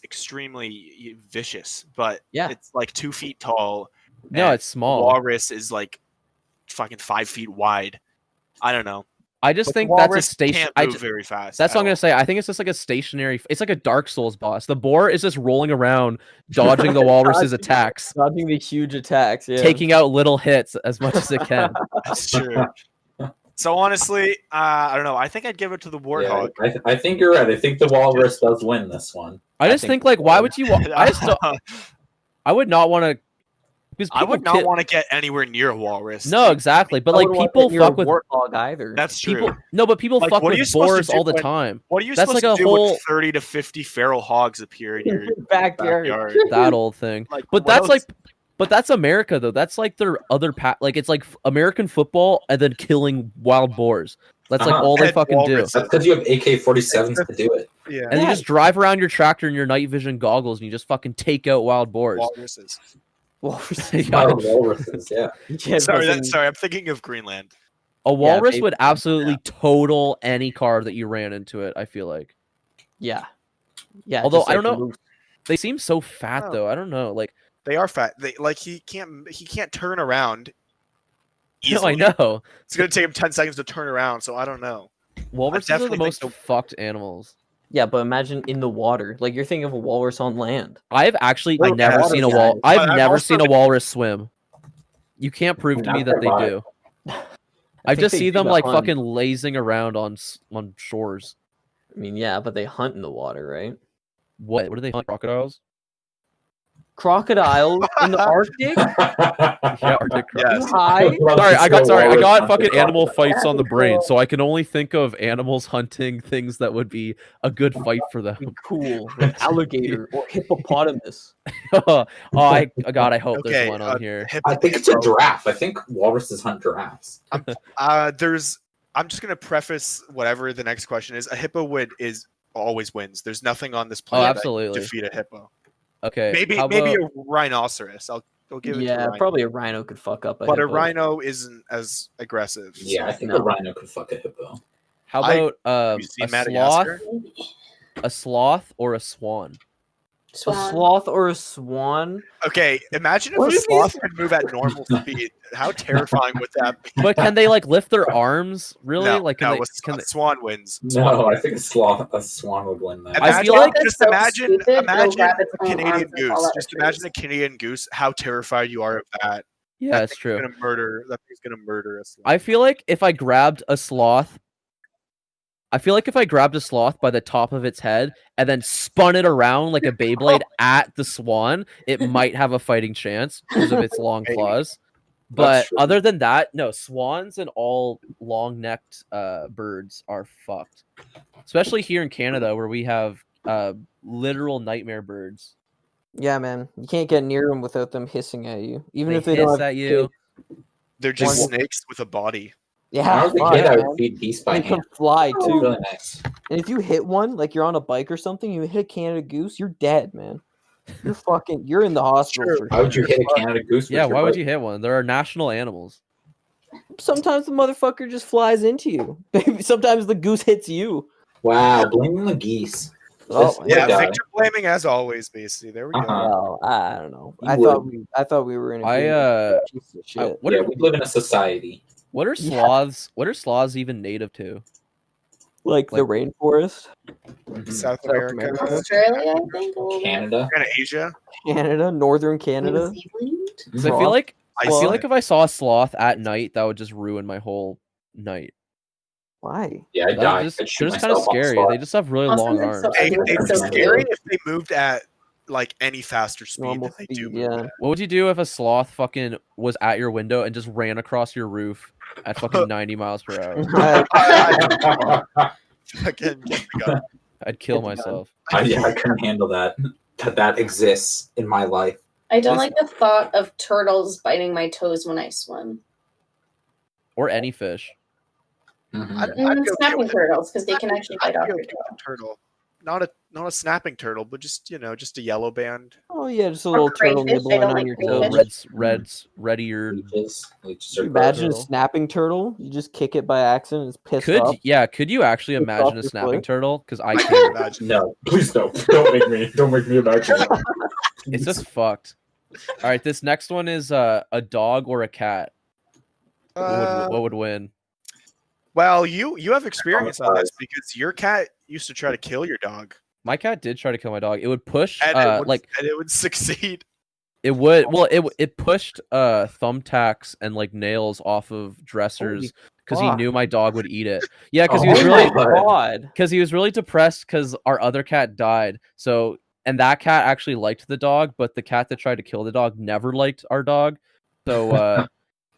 Speaker 3: extremely vicious, but
Speaker 4: Yeah.
Speaker 3: it's like 2 feet tall.
Speaker 2: No,
Speaker 3: and
Speaker 2: it's small.
Speaker 3: Walrus is like fucking 5 feet wide. I don't know.
Speaker 2: I just
Speaker 3: But the
Speaker 2: think that's a
Speaker 3: walrus
Speaker 2: station.
Speaker 3: can't move very fast.
Speaker 2: That's
Speaker 3: at
Speaker 2: what I'm
Speaker 3: all.
Speaker 2: gonna say. I think it's just like a stationary. It's like a Dark Souls boss. The boar is just rolling around, dodging the walrus's
Speaker 4: Dodging.
Speaker 2: attacks,
Speaker 4: Dodging the huge attacks. Yeah.
Speaker 2: taking out little hits as much as it can.
Speaker 3: That's true. So honestly, I don't know. I think I'd give it to the warthog.
Speaker 5: Yeah, I think you're right. I think the walrus does win this one.
Speaker 2: I just think like, why would you? I just don't. I would not want to. Because
Speaker 3: I would not
Speaker 2: want
Speaker 3: want to get anywhere near a walrus.
Speaker 2: No, exactly. But
Speaker 4: I
Speaker 2: like
Speaker 4: wouldn't want
Speaker 2: people
Speaker 4: that near a
Speaker 2: fuck with
Speaker 4: warthog either.
Speaker 3: That's true.
Speaker 2: people. No, but people
Speaker 3: Like,
Speaker 2: fuck
Speaker 3: what are you
Speaker 2: with
Speaker 3: supposed to
Speaker 2: boars
Speaker 3: do
Speaker 2: all the
Speaker 3: when-
Speaker 2: time.
Speaker 3: What are you
Speaker 2: That's
Speaker 3: supposed
Speaker 2: like
Speaker 3: to
Speaker 2: a
Speaker 3: do
Speaker 2: whole-
Speaker 3: when 30 to 50 feral hogs appear in your
Speaker 4: backyard.
Speaker 3: backyard?
Speaker 2: That old thing.
Speaker 3: Like,
Speaker 2: But
Speaker 3: what
Speaker 2: that's
Speaker 3: else?
Speaker 2: like, but that's America though. That's like their other like it's like American football and then killing wild boars. That's like
Speaker 5: Uh-huh.
Speaker 2: all they
Speaker 3: And
Speaker 2: fucking do.
Speaker 3: walrus.
Speaker 5: That's because you have AK-47s to do it.
Speaker 3: Yeah.
Speaker 2: And you just drive around your tractor in your night vision goggles and you just fucking take out wild boars.
Speaker 3: Walruses.
Speaker 4: Walruses.
Speaker 2: Yeah.
Speaker 5: Oh, walruses, yeah.
Speaker 4: Yeah,
Speaker 3: Sorry,
Speaker 4: fucking-
Speaker 3: sorry. I'm thinking of Greenland.
Speaker 2: A walrus
Speaker 4: maybe.
Speaker 2: would absolutely total any car that you ran into it, I feel like.
Speaker 4: Yeah. Yeah.
Speaker 2: Although
Speaker 4: just
Speaker 2: I don't
Speaker 4: like
Speaker 2: know,
Speaker 4: moose.
Speaker 2: they seem so fat
Speaker 3: Oh.
Speaker 2: though. I don't know. Like
Speaker 3: They are fat. They like he can't turn around.
Speaker 2: no, I
Speaker 3: Easily.
Speaker 2: know.
Speaker 3: It's gonna take him 10 seconds to turn around. So I don't know.
Speaker 2: Walruses are the
Speaker 3: definitely think
Speaker 2: most fucked animals.
Speaker 4: Yeah, but imagine in the water. Like you're thinking of a walrus on land.
Speaker 2: I've actually
Speaker 4: Well,
Speaker 2: never
Speaker 4: water
Speaker 2: seen a
Speaker 4: guys.
Speaker 2: I've
Speaker 3: But I've
Speaker 2: never
Speaker 3: also
Speaker 2: seen a
Speaker 3: been-
Speaker 2: walrus swim. You can't prove to me that they
Speaker 5: Not
Speaker 2: do. I
Speaker 4: think
Speaker 2: just
Speaker 4: they
Speaker 2: see
Speaker 4: do
Speaker 2: them
Speaker 4: the
Speaker 2: like
Speaker 4: hunt.
Speaker 2: fucking lazing around on shores.
Speaker 4: I mean, yeah, but they hunt in the water, right?
Speaker 2: What? What do they hunt? Crocodiles?
Speaker 4: Crocodiles in the Arctic?
Speaker 2: Yeah, Arctic
Speaker 3: Yes.
Speaker 4: High?
Speaker 2: Sorry, I got
Speaker 5: Walrus
Speaker 2: fucking
Speaker 5: hunter
Speaker 2: animal
Speaker 5: crocodile.
Speaker 2: fights on the brain, so I can only think of animals hunting things that would be a good fight for them.
Speaker 4: Be cool. Like alligator or hippopotamus.
Speaker 2: God, I hope
Speaker 3: Okay.
Speaker 2: there's one on here.
Speaker 5: I think it's a giraffe. I think walruses hunt giraffes.
Speaker 3: I'm just gonna preface whatever the next question is. A hippo always wins. There's nothing on this planet that
Speaker 2: absolutely.
Speaker 3: can defeat a hippo.
Speaker 2: Okay,
Speaker 3: Maybe
Speaker 2: how
Speaker 3: maybe
Speaker 2: about-
Speaker 3: a rhinoceros. I'll give it to a
Speaker 4: Yeah,
Speaker 3: rhino.
Speaker 4: probably a rhino could fuck up a
Speaker 3: But a
Speaker 4: hippo.
Speaker 3: rhino isn't as aggressive.
Speaker 5: Yeah, I think
Speaker 4: No.
Speaker 5: a rhino could fuck a hippo.
Speaker 2: how
Speaker 3: I-
Speaker 2: about
Speaker 3: Have you seen
Speaker 2: a sloth,
Speaker 3: Madagascar?
Speaker 2: a sloth, or a swan?
Speaker 4: A
Speaker 6: Swan.
Speaker 4: sloth or a swan?
Speaker 3: Okay, imagine if
Speaker 6: What
Speaker 3: a
Speaker 6: is
Speaker 3: sloth could move at normal speed. How terrifying would that be?
Speaker 2: But can they like lift their arms? Really?
Speaker 3: No,
Speaker 2: Like can
Speaker 3: no,
Speaker 2: they? Can
Speaker 3: a
Speaker 2: they?
Speaker 3: swan wins.
Speaker 5: No, I think a swan would win that.
Speaker 2: I feel like-
Speaker 3: just
Speaker 6: It's so
Speaker 3: imagine
Speaker 6: stupid, it'll
Speaker 3: imagine
Speaker 6: grab its
Speaker 3: a
Speaker 6: own
Speaker 3: Canadian
Speaker 6: arms and fall
Speaker 3: goose.
Speaker 6: out of
Speaker 3: Just
Speaker 6: trees.
Speaker 3: imagine a Canadian goose. How terrified you are of that.
Speaker 2: Yeah, that's true.
Speaker 3: That thing's gonna murder a sloth.
Speaker 2: I feel like if I grabbed a sloth by the top of its head and then spun it around like a Beyblade at the swan, it might have a fighting chance because of its long
Speaker 3: Maybe.
Speaker 2: claws. But
Speaker 5: true.
Speaker 2: other than that, no, swans and all long-necked birds are fucked. Especially here in Canada where we have literal nightmare birds.
Speaker 4: Yeah, man. You can't get near them without them hissing at you. Even
Speaker 2: They
Speaker 4: if they don't
Speaker 2: hiss
Speaker 4: have
Speaker 2: at you.
Speaker 3: They're just
Speaker 4: One-
Speaker 3: snakes with a body.
Speaker 5: When
Speaker 4: Yeah,
Speaker 5: I was a
Speaker 4: fuck,
Speaker 5: kid, I
Speaker 4: man.
Speaker 5: would feed geese by
Speaker 4: They can
Speaker 5: hand.
Speaker 4: fly
Speaker 5: It was
Speaker 4: too.
Speaker 5: really nice.
Speaker 4: And if you hit one, like you're on a bike or something, you hit a Canada goose, you're dead, man. You're in the hospital
Speaker 3: True.
Speaker 4: for
Speaker 5: Why would you
Speaker 4: sure.
Speaker 5: hit a Canada goose?
Speaker 2: Yeah,
Speaker 5: with your
Speaker 2: why would
Speaker 5: bike?
Speaker 2: you hit one? There are national animals.
Speaker 4: Sometimes the motherfucker just flies into you. Maybe sometimes the goose hits you.
Speaker 5: Wow, blaming the geese.
Speaker 4: Oh,
Speaker 5: This
Speaker 3: Yeah,
Speaker 5: guy.
Speaker 3: victim blaming as always, BC. There we go.
Speaker 5: Uh-huh.
Speaker 4: well, I don't know.
Speaker 5: You
Speaker 4: I thought we were in
Speaker 2: I
Speaker 4: agreement. Piece of shit.
Speaker 2: what
Speaker 5: Yeah,
Speaker 2: are
Speaker 5: we live in a society.
Speaker 2: what are
Speaker 4: Yeah.
Speaker 2: sloths? What are sloths even native to?
Speaker 4: Like the
Speaker 2: like-
Speaker 4: rainforest,
Speaker 5: Mhm.
Speaker 3: South
Speaker 4: South
Speaker 3: America,
Speaker 4: America.
Speaker 6: Australia, I think. A little bit.
Speaker 5: Canada.
Speaker 3: and Asia.
Speaker 4: Canada, northern
Speaker 6: New
Speaker 4: Canada.
Speaker 6: Zealand.
Speaker 2: Because I feel like
Speaker 3: Iceland.
Speaker 2: if I saw a sloth at night, that would just ruin my whole night.
Speaker 4: Why?
Speaker 5: Yeah, I
Speaker 2: That
Speaker 5: died.
Speaker 2: would just,
Speaker 5: I'd shoot
Speaker 2: they're just kind of
Speaker 5: myself on the
Speaker 2: scary.
Speaker 5: spot.
Speaker 2: They just have really
Speaker 6: Also,
Speaker 2: long
Speaker 6: they're
Speaker 2: arms.
Speaker 6: so ugly.
Speaker 3: They'd be
Speaker 6: So
Speaker 3: scary
Speaker 6: cute.
Speaker 3: if they moved at like any faster speed
Speaker 4: Normal
Speaker 3: than they do
Speaker 4: speed,
Speaker 3: move
Speaker 4: yeah.
Speaker 3: at.
Speaker 2: What would you do if a sloth fucking was at your window and just ran across your roof at fucking 90 miles per hour?
Speaker 3: Fucking get the gun.
Speaker 2: I'd kill
Speaker 5: Get the gun.
Speaker 2: myself.
Speaker 5: I couldn't handle that. That exists in my life.
Speaker 6: I don't
Speaker 2: This-
Speaker 6: like the thought of turtles biting my toes when I swim.
Speaker 2: Or any fish.
Speaker 5: Mhm.
Speaker 3: I'd be okay
Speaker 6: Snapping
Speaker 3: with it.
Speaker 6: turtles because they can actually
Speaker 3: I'd
Speaker 6: bite off
Speaker 3: be
Speaker 6: your
Speaker 3: okay
Speaker 6: toe.
Speaker 3: with a turtle. Not a snapping turtle, but just just a yellow band.
Speaker 4: Oh yeah, just a little turtle
Speaker 6: crayfish, I
Speaker 4: nibbling
Speaker 6: don't
Speaker 4: on
Speaker 6: like
Speaker 4: your
Speaker 2: Little
Speaker 6: crayfish.
Speaker 4: toe.
Speaker 2: red-eared.
Speaker 5: Leeches
Speaker 4: Can
Speaker 5: are
Speaker 4: you
Speaker 5: gross.
Speaker 4: imagine a
Speaker 2: turtle.
Speaker 4: snapping turtle? You just kick it by accident, it's pissed
Speaker 2: Could
Speaker 4: off.
Speaker 2: could you actually
Speaker 4: It's
Speaker 2: imagine
Speaker 4: off
Speaker 2: a
Speaker 4: your
Speaker 2: snapping
Speaker 4: foot.
Speaker 2: turtle? Because I
Speaker 3: I
Speaker 2: can't.
Speaker 3: can't imagine.
Speaker 5: No, please don't. Don't make me imagine it.
Speaker 2: It's just fucked. All right, this next one is a dog or a cat. What would win?
Speaker 3: Well, you have experience on this
Speaker 5: Traumatized.
Speaker 3: because your cat used to try to kill your dog,
Speaker 2: My cat did try to kill my dog. It would push
Speaker 3: and it would succeed.
Speaker 2: it would well it pushed thumbtacks and like nails off of dressers because he
Speaker 4: fuck.
Speaker 2: knew my dog would eat it. Yeah, because he
Speaker 5: Oh
Speaker 2: was
Speaker 5: my
Speaker 2: really
Speaker 5: God.
Speaker 2: because he was really depressed because our other cat died. So and that cat actually liked the dog, but the cat that tried to kill the dog never liked our dog. So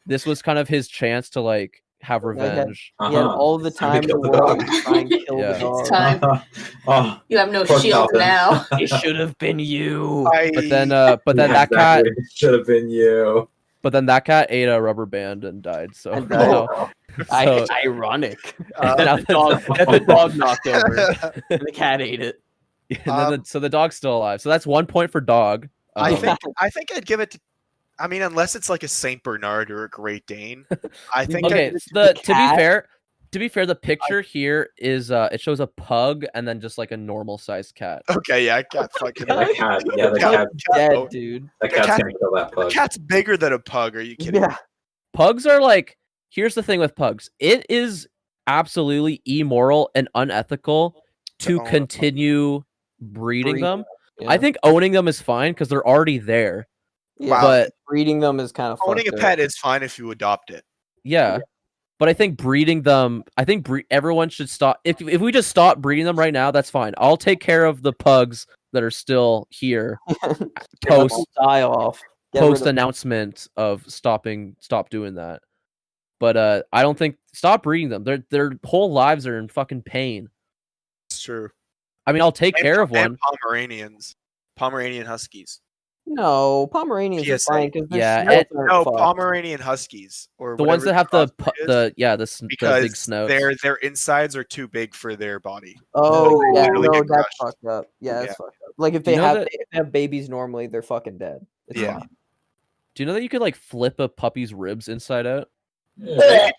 Speaker 2: this was kind of his chance to like have revenge.
Speaker 4: He had all the time in the
Speaker 5: Kill the
Speaker 4: world
Speaker 5: dog.
Speaker 4: to try and kill
Speaker 2: Yeah.
Speaker 4: the dog.
Speaker 6: It's time.
Speaker 5: Oh,
Speaker 6: You have no
Speaker 5: poor
Speaker 6: shield
Speaker 5: Calvin.
Speaker 6: now.
Speaker 4: It should have been you.
Speaker 2: But then that cat
Speaker 5: should have been you.
Speaker 2: ate a rubber band and died. So
Speaker 4: And died.
Speaker 2: now-
Speaker 4: It's
Speaker 2: so-
Speaker 4: ironic.
Speaker 2: now
Speaker 4: The dog knocked over. And the cat ate it.
Speaker 2: and then so the dog's still alive. So that's 1 point for dog.
Speaker 3: I
Speaker 2: Um,
Speaker 3: think I'd give it to. I mean, unless it's like a Saint Bernard or a Great Dane, I think.
Speaker 2: okay.
Speaker 3: I'd-
Speaker 2: To be fair, the picture here is it shows a pug and then just like a normal sized cat.
Speaker 3: Okay, yeah, cat fucking.
Speaker 5: Yeah, the cat. Yeah, the
Speaker 3: Cat-
Speaker 5: cat.
Speaker 4: Dead,
Speaker 3: oh,
Speaker 4: dude.
Speaker 5: The cat's
Speaker 3: cat-
Speaker 5: gonna kill that
Speaker 3: The
Speaker 5: pug.
Speaker 3: cat's bigger than a pug. Are you kidding?
Speaker 4: Yeah.
Speaker 2: Pugs are like, here's the thing with pugs. It is absolutely immoral and unethical to
Speaker 3: own a pug.
Speaker 2: continue breeding them.
Speaker 4: Yeah.
Speaker 2: I think owning them is fine because they're already there.
Speaker 4: Yeah,
Speaker 2: But
Speaker 4: breeding them is kind of
Speaker 3: Owning a pet is fine if you adopt it.
Speaker 2: yeah. But I think breeding them, everyone should stop. If we just stop breeding them right now, that's fine. I'll take care of the pugs that are still here post
Speaker 4: die off. Get rid
Speaker 2: post
Speaker 4: of-
Speaker 2: announcement of stop doing that. But I don't think stop breeding them. Their whole lives are in fucking pain.
Speaker 3: It's true.
Speaker 2: I mean, I'll take care of
Speaker 3: And
Speaker 2: one.
Speaker 3: Pomeranian Huskies.
Speaker 4: No, Pomeranians are
Speaker 3: PSA.
Speaker 4: fine because
Speaker 2: Yeah,
Speaker 3: No, Pomeranian Huskies or
Speaker 2: The ones that have
Speaker 3: whatever cross it is,
Speaker 2: the
Speaker 3: because
Speaker 2: big snouts.
Speaker 3: their insides are too big for their body.
Speaker 4: Oh
Speaker 3: They
Speaker 4: yeah,
Speaker 3: literally
Speaker 4: no,
Speaker 3: get
Speaker 4: that's
Speaker 3: crushed.
Speaker 4: fucked up. Yeah, that's
Speaker 3: Yeah.
Speaker 4: fucked up. Like if
Speaker 2: Do you
Speaker 4: they
Speaker 2: know
Speaker 4: have
Speaker 2: that-
Speaker 4: if they have babies normally, they're fucking dead. It's
Speaker 3: Yeah.
Speaker 4: fine.
Speaker 2: Do you know that you could like flip a puppy's ribs inside out?
Speaker 5: Yeah.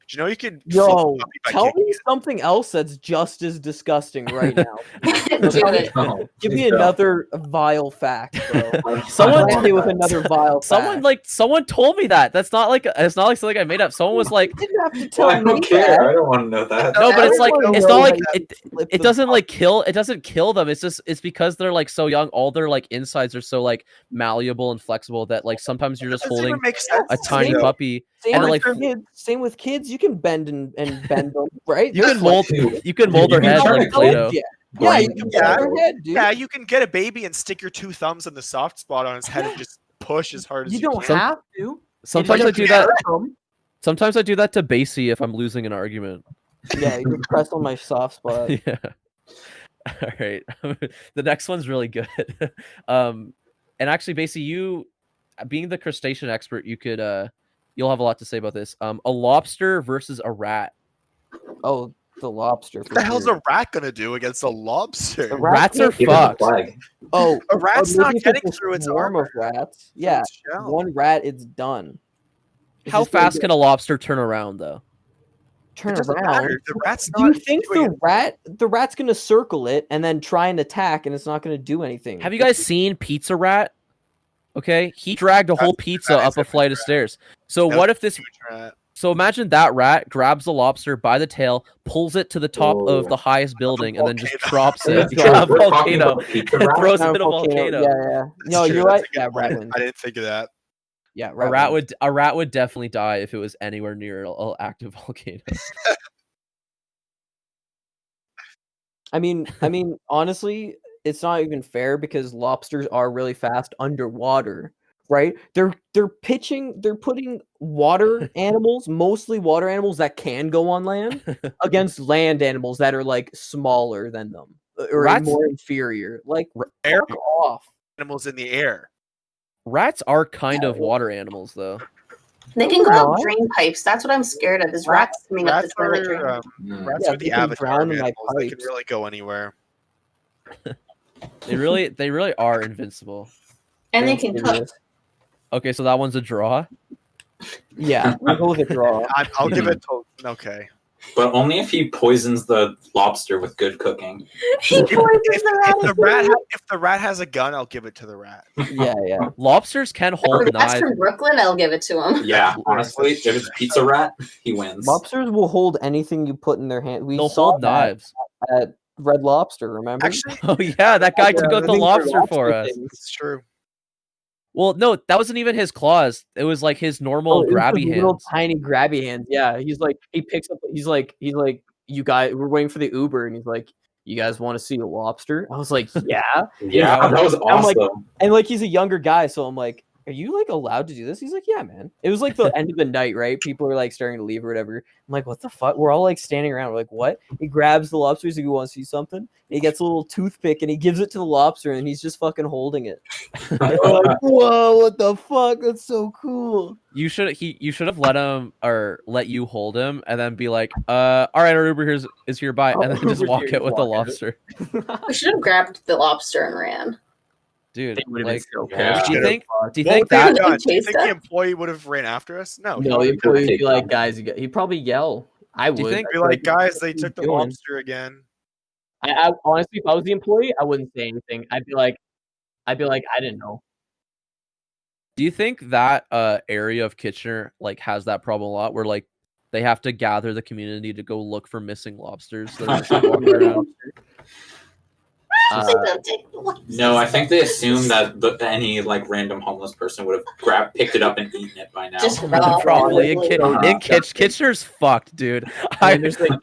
Speaker 3: Do you know you could
Speaker 4: Yo,
Speaker 3: flip a puppy by
Speaker 4: tell
Speaker 3: kicking
Speaker 4: me
Speaker 3: it?
Speaker 4: something else that's just as disgusting right now.
Speaker 6: Do it.
Speaker 5: No,
Speaker 4: Give me
Speaker 5: please don't.
Speaker 4: another vile fact, bro.
Speaker 2: Someone-
Speaker 4: Hit me with another vile fact.
Speaker 2: Someone told me that. It's not like something I made up. Someone was like,
Speaker 4: You didn't have to tell
Speaker 5: I
Speaker 4: me
Speaker 5: don't care.
Speaker 4: that.
Speaker 5: I don't want to know that.
Speaker 2: no, but it's like
Speaker 4: Everyone
Speaker 2: it's
Speaker 4: knows
Speaker 2: not like
Speaker 4: that
Speaker 2: it.
Speaker 4: Flip
Speaker 2: It
Speaker 4: the
Speaker 2: doesn't like kill. It doesn't kill them. It's because they're like so young. All their like insides are so like malleable and flexible that like sometimes you're just
Speaker 3: Doesn't
Speaker 2: holding
Speaker 3: even make sense.
Speaker 2: a tiny
Speaker 3: though.
Speaker 2: puppy.
Speaker 4: Same
Speaker 2: And,
Speaker 4: with
Speaker 2: like,
Speaker 4: kids. Same with kids. You can bend and bend them, right?
Speaker 2: You can
Speaker 4: Just like-
Speaker 2: mold.
Speaker 5: Dude,
Speaker 2: You can mold
Speaker 5: you
Speaker 2: their
Speaker 5: can
Speaker 2: head
Speaker 5: turn
Speaker 2: like
Speaker 5: it
Speaker 2: Play-Doh.
Speaker 4: Yeah, yeah, you
Speaker 5: Brain
Speaker 4: can
Speaker 3: yeah.
Speaker 4: bend their head, dude.
Speaker 3: Yeah, you can get a baby and stick your two thumbs in the soft spot on his head and just push as hard as
Speaker 4: You
Speaker 3: you
Speaker 4: don't
Speaker 3: can.
Speaker 4: have to.
Speaker 2: Sometimes
Speaker 4: You
Speaker 2: I
Speaker 4: just
Speaker 2: do that.
Speaker 4: press 'em.
Speaker 2: Sometimes I do that to Basie if I'm losing an argument.
Speaker 4: Yeah, you just press on my soft spot.
Speaker 2: Yeah. All right. The next one's really good. And actually, Basie, you being the crustacean expert, you could you'll have a lot to say about this. A lobster versus a rat.
Speaker 4: Oh, the lobster.
Speaker 3: What the hell's a rat gonna do against a lobster?
Speaker 4: The rat
Speaker 2: Rats are
Speaker 4: can't-
Speaker 5: Give him a
Speaker 2: fucked.
Speaker 5: flag.
Speaker 4: Oh,
Speaker 3: A rat's
Speaker 4: maybe
Speaker 3: not
Speaker 4: if
Speaker 3: getting
Speaker 4: it's a
Speaker 3: through its
Speaker 4: swarm
Speaker 3: armor.
Speaker 4: of rats. Yeah,
Speaker 3: Its shell.
Speaker 4: one rat, it's done. It's
Speaker 2: How
Speaker 4: just gonna
Speaker 2: fast can a lobster turn around though?
Speaker 4: turn
Speaker 3: It doesn't
Speaker 4: around?
Speaker 3: matter. The rat's
Speaker 4: Do you
Speaker 3: not
Speaker 4: think
Speaker 3: doing
Speaker 4: the rat's gonna circle it and then try and attack, and it's not gonna do anything?
Speaker 2: Have you guys seen Pizza Rat? Okay, he dragged a whole pizza
Speaker 3: rat
Speaker 2: up
Speaker 3: is
Speaker 2: a
Speaker 3: a
Speaker 2: flight of stairs. So
Speaker 3: That
Speaker 2: what
Speaker 3: was
Speaker 2: if this?
Speaker 3: huge rat.
Speaker 2: So imagine that rat grabs the lobster by the tail, pulls it to the top of
Speaker 5: Oh.
Speaker 2: the highest building, and then just
Speaker 3: volcano.
Speaker 2: drops it.
Speaker 4: That's
Speaker 2: Yeah,
Speaker 5: We're talking
Speaker 2: volcano.
Speaker 5: about pizza
Speaker 2: And
Speaker 5: rat?
Speaker 2: throws it
Speaker 4: Not
Speaker 2: in a volcano.
Speaker 4: Yeah, yeah.
Speaker 3: That's
Speaker 4: No,
Speaker 3: true,
Speaker 4: you're
Speaker 3: that's
Speaker 4: right.
Speaker 3: a good
Speaker 4: Yeah,
Speaker 3: point.
Speaker 4: rat wins.
Speaker 3: I didn't think of that.
Speaker 4: Yeah,
Speaker 2: A
Speaker 4: rat
Speaker 2: rat
Speaker 4: wins.
Speaker 2: would definitely die if it was anywhere near an active volcano.
Speaker 4: I mean, honestly, it's not even fair because lobsters are really fast underwater, right? They're putting water animals, mostly water animals that can go on land, against land animals that are like smaller than them or
Speaker 2: Rats-
Speaker 4: more inferior. Like,
Speaker 3: Air
Speaker 4: fuck off.
Speaker 3: animals in the air.
Speaker 2: Rats are kind of water animals, though.
Speaker 6: They can go up
Speaker 4: What?
Speaker 6: drain pipes. That's what I'm scared of. Is rats coming up the
Speaker 3: Rats
Speaker 6: toilet
Speaker 3: are,
Speaker 6: drain.
Speaker 3: rats
Speaker 4: Yeah,
Speaker 3: are
Speaker 4: they
Speaker 3: the
Speaker 4: can
Speaker 3: avatar
Speaker 4: drown
Speaker 3: of
Speaker 4: in my
Speaker 3: animals. They can
Speaker 4: pipes.
Speaker 3: really go anywhere.
Speaker 2: They really are invincible.
Speaker 6: And they can cook.
Speaker 4: Serious.
Speaker 2: Okay, so that one's a draw.
Speaker 4: Yeah, I'll go with a draw.
Speaker 3: I'll give it to. Okay.
Speaker 5: But only if he poisons the lobster with good cooking.
Speaker 6: He poisons the rat.
Speaker 3: If the rat has a gun, I'll give it to the rat.
Speaker 4: Yeah, yeah.
Speaker 2: Lobsters can
Speaker 6: If
Speaker 2: hold
Speaker 6: the rat's
Speaker 2: knives.
Speaker 6: from Brooklyn, I'll give it to him.
Speaker 5: Yeah, honestly, if it's pizza rat, he wins.
Speaker 4: Lobsters will hold anything you put in their hand. We
Speaker 2: They'll
Speaker 4: saw
Speaker 2: hold
Speaker 4: that
Speaker 2: knives.
Speaker 4: at Red Lobster, remember?
Speaker 3: Actually,
Speaker 2: Oh yeah, that guy took
Speaker 4: Yeah,
Speaker 2: out the
Speaker 4: things are
Speaker 2: lobster for
Speaker 4: lobster
Speaker 2: us.
Speaker 4: things.
Speaker 3: it's true.
Speaker 2: Well, no, that wasn't even his claws. It was like his normal
Speaker 4: Oh, it was
Speaker 2: grabby
Speaker 4: the little
Speaker 2: hands.
Speaker 4: tiny grabby hands. Yeah, he's like, he picks up. He's like, you guys, we're waiting for the Uber, and he's like, you guys want to see a lobster? I was like, yeah.
Speaker 5: Yeah, that was
Speaker 4: I'm like-
Speaker 5: awesome.
Speaker 4: And like, he's a younger guy, so I'm like, are you like allowed to do this? He's like, yeah, man. It was like the end of the night, right? People are like starting to leave or whatever. I'm like, what the fuck? We're all like standing around. We're like, what? He grabs the lobster. He's like, you want to see something? He gets a little toothpick and he gives it to the lobster, and he's just fucking holding it. We're like, whoa, what the fuck? That's so cool.
Speaker 2: You should have let him or let you hold him and then be like, all right, our Uber is here by, and then just
Speaker 4: Uber's
Speaker 2: walk
Speaker 4: here,
Speaker 2: out with
Speaker 4: just
Speaker 2: the
Speaker 4: walk out.
Speaker 2: lobster.
Speaker 6: We should have grabbed the lobster and ran.
Speaker 2: Dude,
Speaker 4: They would've been
Speaker 2: like,
Speaker 4: so
Speaker 5: Yeah.
Speaker 4: pissed.
Speaker 2: do you think
Speaker 3: What
Speaker 2: that
Speaker 3: would they have
Speaker 6: They
Speaker 3: done? Do you
Speaker 6: chased
Speaker 3: think the
Speaker 6: us?
Speaker 3: employee would have ran after us? No. he
Speaker 4: No,
Speaker 3: would
Speaker 4: the
Speaker 3: have
Speaker 4: employee would
Speaker 5: take
Speaker 4: be like,
Speaker 5: them.
Speaker 4: guys, he'd probably yell. I would.
Speaker 2: Do you think-
Speaker 3: be like, guys, they
Speaker 4: what are
Speaker 3: took the
Speaker 4: you doing?"
Speaker 3: lobster again.
Speaker 4: I honestly, if I was the employee, I wouldn't say anything. I'd be like, I didn't know.
Speaker 2: Do you think that area of Kitchener like has that problem a lot where like they have to gather the community to go look for missing lobsters that are just like, walking around?
Speaker 5: No, I think they assume that any like random homeless person would have picked it up and eaten it by now.
Speaker 6: Just raw.
Speaker 2: Probably
Speaker 6: probably.
Speaker 2: Kitchener's fucked, dude.
Speaker 4: And there's like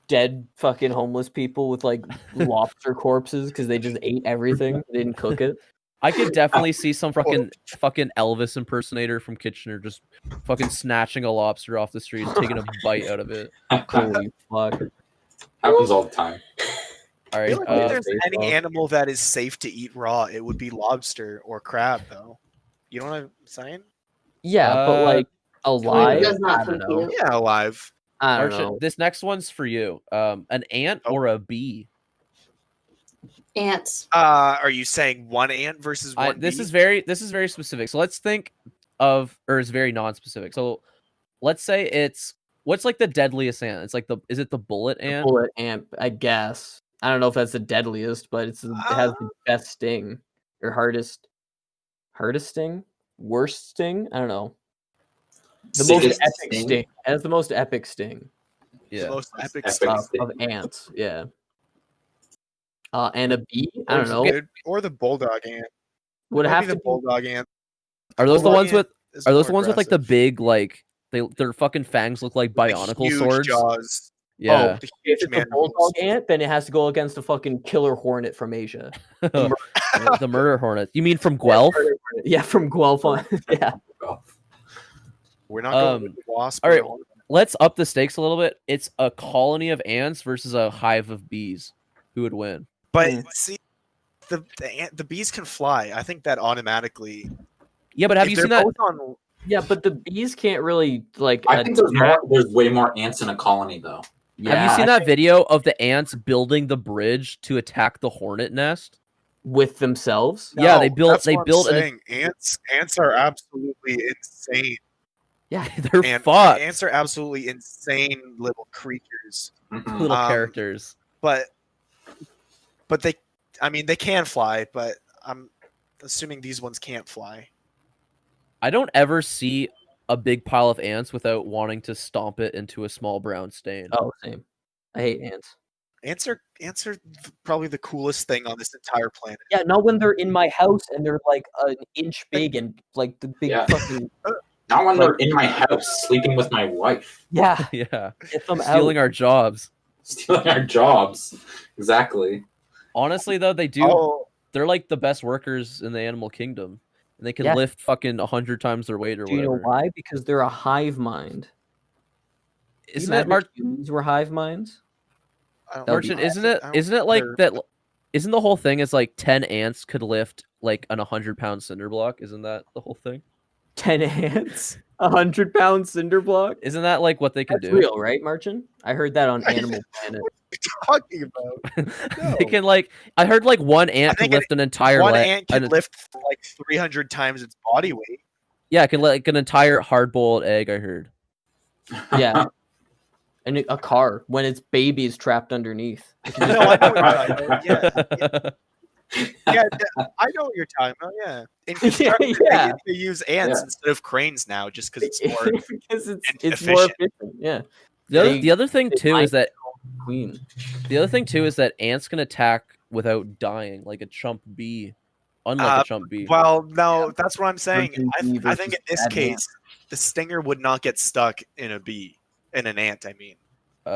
Speaker 4: dead fucking homeless people with like lobster corpses because they just ate everything. They didn't cook it.
Speaker 2: I could definitely see some fucking Elvis impersonator from Kitchener just fucking snatching a lobster off the street and taking a bite out of it.
Speaker 4: Holy fuck.
Speaker 5: Happens all the time.
Speaker 2: All
Speaker 3: I
Speaker 2: right,
Speaker 3: feel like if there's
Speaker 4: baseball.
Speaker 3: any animal that is safe to eat raw, it would be lobster or crab, though. You know what I'm saying?
Speaker 4: Yeah, but like alive.
Speaker 6: Does not
Speaker 4: I don't know.
Speaker 6: compute.
Speaker 3: Yeah, alive.
Speaker 4: I don't
Speaker 2: Archie,
Speaker 4: know.
Speaker 2: this next one's for you. An ant or a bee?
Speaker 6: Ants.
Speaker 3: Are you saying one ant versus one?
Speaker 2: This
Speaker 3: bee?
Speaker 2: is very specific. So let's think of, or it's very non-specific. So let's say it's what's like the deadliest ant? It's like is it the bullet ant?
Speaker 4: Bullet ant, I guess. I don't know if that's the deadliest, but it has the best sting or hardest sting, worst sting. I don't know. The most
Speaker 5: Sickest
Speaker 4: epic
Speaker 5: sting?
Speaker 4: sting. It has the most epic sting
Speaker 3: The
Speaker 2: Yeah.
Speaker 3: most epic
Speaker 5: Epic
Speaker 3: stuff.
Speaker 5: sting.
Speaker 4: of ants. Yeah. And a bee. I don't know.
Speaker 3: Or the bulldog ant.
Speaker 4: Would
Speaker 3: Maybe
Speaker 4: have
Speaker 3: the
Speaker 4: to be
Speaker 3: bulldog ant.
Speaker 2: Are those the
Speaker 3: Bulldog
Speaker 2: ones
Speaker 3: ant
Speaker 2: with?
Speaker 3: is
Speaker 2: Are those
Speaker 3: more
Speaker 2: the ones with like the
Speaker 3: aggressive.
Speaker 2: big like their fucking fangs look like
Speaker 3: Like,
Speaker 2: bionicle
Speaker 3: huge
Speaker 2: swords?
Speaker 3: jaws.
Speaker 2: Yeah.
Speaker 3: The
Speaker 4: If
Speaker 3: huge
Speaker 4: it's a
Speaker 3: mandibles.
Speaker 4: bulldog ant, then it has to go against a fucking killer hornet from Asia.
Speaker 2: The murder hornet. You mean from Guelph?
Speaker 4: Yeah, from Guelph. Yeah.
Speaker 3: We're not going with
Speaker 2: Um,
Speaker 3: the wasp.
Speaker 2: all
Speaker 3: or
Speaker 2: right.
Speaker 3: the hornet.
Speaker 2: Let's up the stakes a little bit. It's a colony of ants versus a hive of bees. Who would win?
Speaker 3: But
Speaker 4: Mm.
Speaker 3: see, the bees can fly. I think that automatically.
Speaker 2: Yeah, but have
Speaker 3: if
Speaker 2: you
Speaker 3: they're
Speaker 2: seen that?
Speaker 3: both on
Speaker 4: Yeah, but the bees can't really like.
Speaker 5: I think there's way more ants in a colony though.
Speaker 4: Yeah,
Speaker 2: Have you seen that video of the ants building the bridge to attack the hornet nest?
Speaker 4: with themselves?
Speaker 2: Yeah, they
Speaker 3: No,
Speaker 2: built.
Speaker 3: that's
Speaker 2: They
Speaker 3: what
Speaker 2: built.
Speaker 3: I'm saying. Ants are absolutely insane.
Speaker 4: Yeah,
Speaker 2: They're
Speaker 3: And
Speaker 2: fucked.
Speaker 3: ants are absolutely insane little creatures.
Speaker 5: Mhm.
Speaker 2: Little
Speaker 3: Um,
Speaker 2: characters.
Speaker 3: But they, I mean, they can fly. But I'm assuming these ones can't fly.
Speaker 2: I don't ever see a big pile of ants without wanting to stomp it into a small brown stain.
Speaker 4: Oh, same. I hate ants.
Speaker 3: Ants are probably the coolest thing on this entire planet.
Speaker 4: Yeah, not when they're in my house and they're like an inch big and like the big
Speaker 5: Yeah.
Speaker 4: fucking
Speaker 5: Not when they're in my house sleeping with my wife,
Speaker 4: yeah.
Speaker 2: Yeah,
Speaker 4: Get them
Speaker 2: stealing
Speaker 4: out.
Speaker 2: our jobs.
Speaker 5: stealing our jobs. Exactly.
Speaker 2: Honestly, though, they do.
Speaker 3: Oh,
Speaker 2: They're like the best workers in the animal kingdom, and they can
Speaker 4: Yeah.
Speaker 2: lift fucking 100 times their weight or
Speaker 4: Do you know
Speaker 2: whatever.
Speaker 4: why? Because they're a hive mind. Can you
Speaker 2: Isn't it,
Speaker 4: imagine
Speaker 2: Mark?
Speaker 4: if humans were hive minds?
Speaker 3: I don't
Speaker 4: That would be
Speaker 2: Merchant,
Speaker 3: know.
Speaker 2: isn't it?
Speaker 3: I don't
Speaker 2: Isn't it
Speaker 3: think
Speaker 2: like
Speaker 3: they're-
Speaker 2: that? Isn't the whole thing is like 10 ants could lift like an 100-pound cinder block? Isn't that the whole thing?
Speaker 4: 10 ants, 100-pound cinder block.
Speaker 2: Isn't that like what they can
Speaker 4: That's
Speaker 2: do?
Speaker 4: real, right, Marcin? I heard that on
Speaker 3: I-
Speaker 4: Animal Planet.
Speaker 3: talking about?
Speaker 2: They can like. I heard like one ant could
Speaker 3: think
Speaker 2: lift an entire.
Speaker 3: One
Speaker 2: le-
Speaker 3: ant can
Speaker 2: an-
Speaker 3: lift like 300 times its body weight.
Speaker 2: Yeah, it can like an entire hard-boiled egg. I heard.
Speaker 4: Yeah. And a car when its baby's trapped underneath.
Speaker 3: No, I know what you're talking about. Yeah, I know what you're talking about. Yeah, in construction,
Speaker 4: Yeah.
Speaker 3: they use ants
Speaker 5: Yeah.
Speaker 3: instead of cranes now, just because it's more.
Speaker 4: Because it's
Speaker 3: efficient.
Speaker 4: more efficient. Yeah.
Speaker 2: The other thing
Speaker 4: they
Speaker 2: too
Speaker 4: might-
Speaker 2: is that
Speaker 4: Queen.
Speaker 2: ants can attack without dying, like a chump bee, unlike a chump bee.
Speaker 3: Well, no, that's what I'm saying.
Speaker 4: Virgin bee
Speaker 3: I think in
Speaker 4: versus
Speaker 3: this
Speaker 4: bad
Speaker 3: case,
Speaker 4: ant.
Speaker 3: the stinger would not get stuck in an ant. I mean,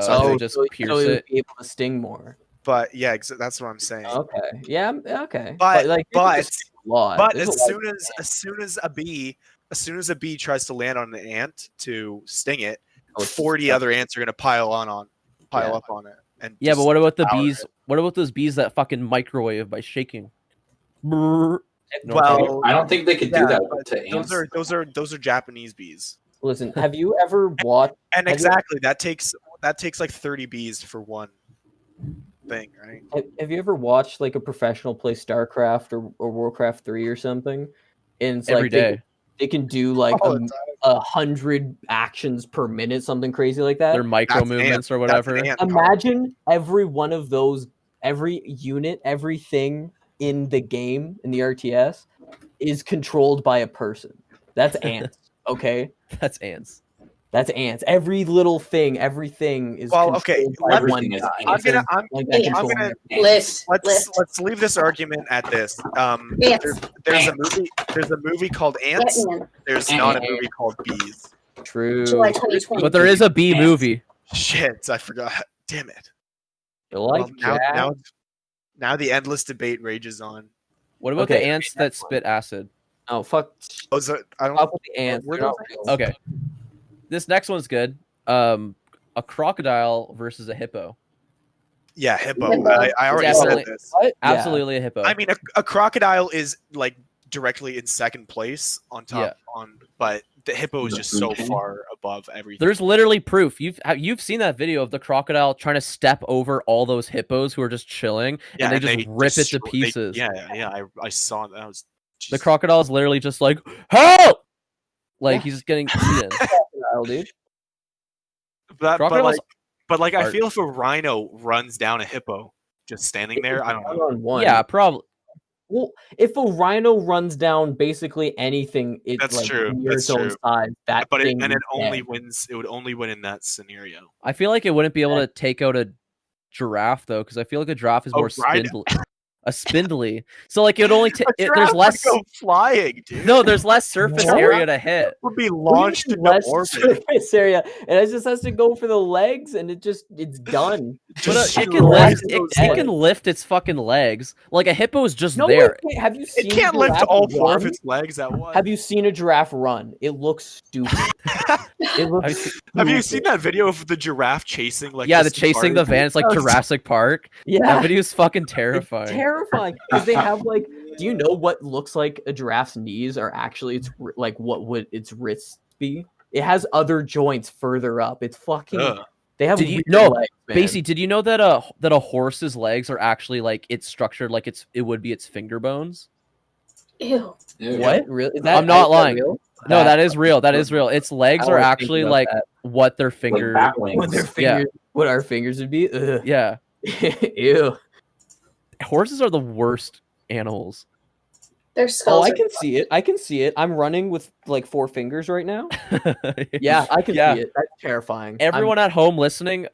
Speaker 2: So they just
Speaker 4: so
Speaker 2: pierce
Speaker 4: it would
Speaker 2: it.
Speaker 4: be able to sting more.
Speaker 3: but yeah, that's what I'm saying.
Speaker 4: Okay. Yeah. Okay.
Speaker 3: But-
Speaker 4: like,
Speaker 3: but-
Speaker 4: there's a lot.
Speaker 3: But
Speaker 4: There's a
Speaker 3: as
Speaker 4: lot
Speaker 3: soon
Speaker 4: of
Speaker 3: as a bee tries to land on an ant to sting it,
Speaker 4: Oh, it's
Speaker 3: 40
Speaker 4: just-
Speaker 3: other ants are gonna pile
Speaker 4: Yeah.
Speaker 3: up on it. And
Speaker 2: Yeah, but what about the
Speaker 3: devour
Speaker 2: bees?
Speaker 3: it.
Speaker 2: What about those bees that fucking microwave by shaking? Brrr. No,
Speaker 3: Well,
Speaker 5: I don't think they could do
Speaker 3: yeah,
Speaker 5: that
Speaker 3: but
Speaker 5: to ants.
Speaker 3: those are Japanese bees.
Speaker 4: Listen, have you ever watched?
Speaker 3: And
Speaker 4: Have you-
Speaker 3: exactly that takes like 30 bees for one thing, right?
Speaker 4: Have you ever watched like a professional play StarCraft or Warcraft 3 or something? And it's
Speaker 2: Every
Speaker 4: like
Speaker 2: day.
Speaker 4: they can do like
Speaker 3: All the time.
Speaker 4: 100 actions per minute, something crazy like that.
Speaker 2: Their micro
Speaker 3: That's an
Speaker 2: movements or
Speaker 3: That's an
Speaker 2: whatever.
Speaker 3: ant colony.
Speaker 4: Imagine every one of those, every unit, everything in the game in the RTS is controlled by a person. That's ants. Okay,
Speaker 2: That's ants.
Speaker 4: that's ants. Every little thing, everything is
Speaker 3: Well, okay,
Speaker 4: controlled by
Speaker 5: everything
Speaker 4: one
Speaker 5: is
Speaker 4: guy.
Speaker 5: ants.
Speaker 3: I'm
Speaker 4: Like that
Speaker 6: Yeah.
Speaker 3: I'm
Speaker 4: controlling
Speaker 3: gonna
Speaker 4: everything.
Speaker 3: let's leave this argument at this.
Speaker 6: Ants.
Speaker 3: There's a movie called Ants.
Speaker 6: Ant-Man.
Speaker 3: There's not a movie called Bees.
Speaker 4: True.
Speaker 6: July 2020.
Speaker 2: But there is a bee
Speaker 5: Ants.
Speaker 2: movie.
Speaker 3: Shit, I forgot. Damn it.
Speaker 4: You like
Speaker 3: Well,
Speaker 4: Jack?
Speaker 3: now the endless debate rages on.
Speaker 2: What about
Speaker 4: Okay,
Speaker 2: the ants that spit acid?
Speaker 4: Oh fuck!
Speaker 3: Those are, I don't
Speaker 4: Up with the ants.
Speaker 3: Were
Speaker 4: They're not
Speaker 3: those
Speaker 4: real.
Speaker 2: Okay. This next one's good. A crocodile versus a hippo.
Speaker 3: Yeah, hippo.
Speaker 6: Hippo.
Speaker 3: I already
Speaker 2: Definitely.
Speaker 3: said this.
Speaker 4: What? Yeah.
Speaker 2: Absolutely a hippo.
Speaker 3: I mean, a crocodile is like directly in second place on top but the hippo is just so far above everything.
Speaker 2: There's literally proof. You've seen that video of the crocodile trying to step over all those hippos who are just chilling, and they just rip it to pieces.
Speaker 3: I saw that. Was
Speaker 2: The crocodile is literally just like, help! Like he's getting eaten.
Speaker 4: Crocodile, dude.
Speaker 2: Crocodiles
Speaker 3: but I
Speaker 2: are-
Speaker 3: feel if a rhino runs down a hippo just standing there, I don't know.
Speaker 4: One-on-one.
Speaker 2: Yeah, probably.
Speaker 4: Well, if a rhino runs down basically anything, it's
Speaker 3: That's
Speaker 4: like
Speaker 3: true,
Speaker 4: near
Speaker 3: that's
Speaker 4: its own
Speaker 3: true.
Speaker 4: size. That
Speaker 3: But
Speaker 4: thing
Speaker 3: it
Speaker 4: is
Speaker 3: only
Speaker 4: dead.
Speaker 3: wins. It would only win in that scenario.
Speaker 2: I feel like it wouldn't be able to take out a giraffe though, because I feel like a giraffe is
Speaker 3: A
Speaker 2: more
Speaker 3: rhino.
Speaker 2: spindly. A spindly. So like it would only take.
Speaker 3: A
Speaker 2: There's
Speaker 3: giraffe would
Speaker 2: less.
Speaker 3: go flying, dude.
Speaker 2: No, there's less surface
Speaker 4: What?
Speaker 2: area to hit.
Speaker 3: It would be
Speaker 4: What do you
Speaker 3: launched
Speaker 4: mean
Speaker 3: into
Speaker 4: less
Speaker 3: orbit.
Speaker 4: surface area, and it just has to go for the legs, and it's done.
Speaker 2: But
Speaker 3: Just
Speaker 2: it can
Speaker 3: destroys
Speaker 2: lift.
Speaker 3: those
Speaker 2: It can
Speaker 3: legs.
Speaker 2: lift its fucking legs. Like a hippo is just
Speaker 4: No,
Speaker 2: there.
Speaker 4: it can't. Have you seen?
Speaker 3: It can't
Speaker 4: a
Speaker 3: lift
Speaker 4: giraffe
Speaker 3: all four of
Speaker 4: run?
Speaker 3: its legs at once.
Speaker 4: Have you seen a giraffe run? It looks stupid. It looks
Speaker 3: Have you seen that video of the giraffe chasing like?
Speaker 2: Yeah, the chasing the van. It's like Jurassic Park.
Speaker 4: Yeah,
Speaker 2: That video is fucking
Speaker 4: it's
Speaker 2: terrifying.
Speaker 4: terrifying because they have like. Do you know what looks like a giraffe's knees are actually like what would its wrists be? It has other joints further up. It's fucking.
Speaker 3: Ugh.
Speaker 4: They have
Speaker 2: Did you
Speaker 4: weird
Speaker 2: no,
Speaker 4: legs, man.
Speaker 2: Basie, did you know that a horse's legs are actually like it's structured like it would be its finger bones?
Speaker 6: Ew.
Speaker 4: What? Really? Is
Speaker 2: I'm not lying.
Speaker 4: Real?
Speaker 2: No, that is real. That is real. Its legs
Speaker 4: How
Speaker 2: are
Speaker 4: I think
Speaker 2: actually
Speaker 4: about
Speaker 2: like
Speaker 4: that.
Speaker 2: what their finger.
Speaker 5: bat wings.
Speaker 4: What their fingers? What our fingers would be? Ugh.
Speaker 2: Yeah,
Speaker 4: Ew.
Speaker 2: horses are the worst animals.
Speaker 6: Their
Speaker 4: Oh,
Speaker 6: skulls.
Speaker 4: I
Speaker 6: are
Speaker 4: can see it. I can see it. I'm running with like 4 fingers right now. Yeah, I can see it. That's terrifying.
Speaker 2: Everyone at home listening,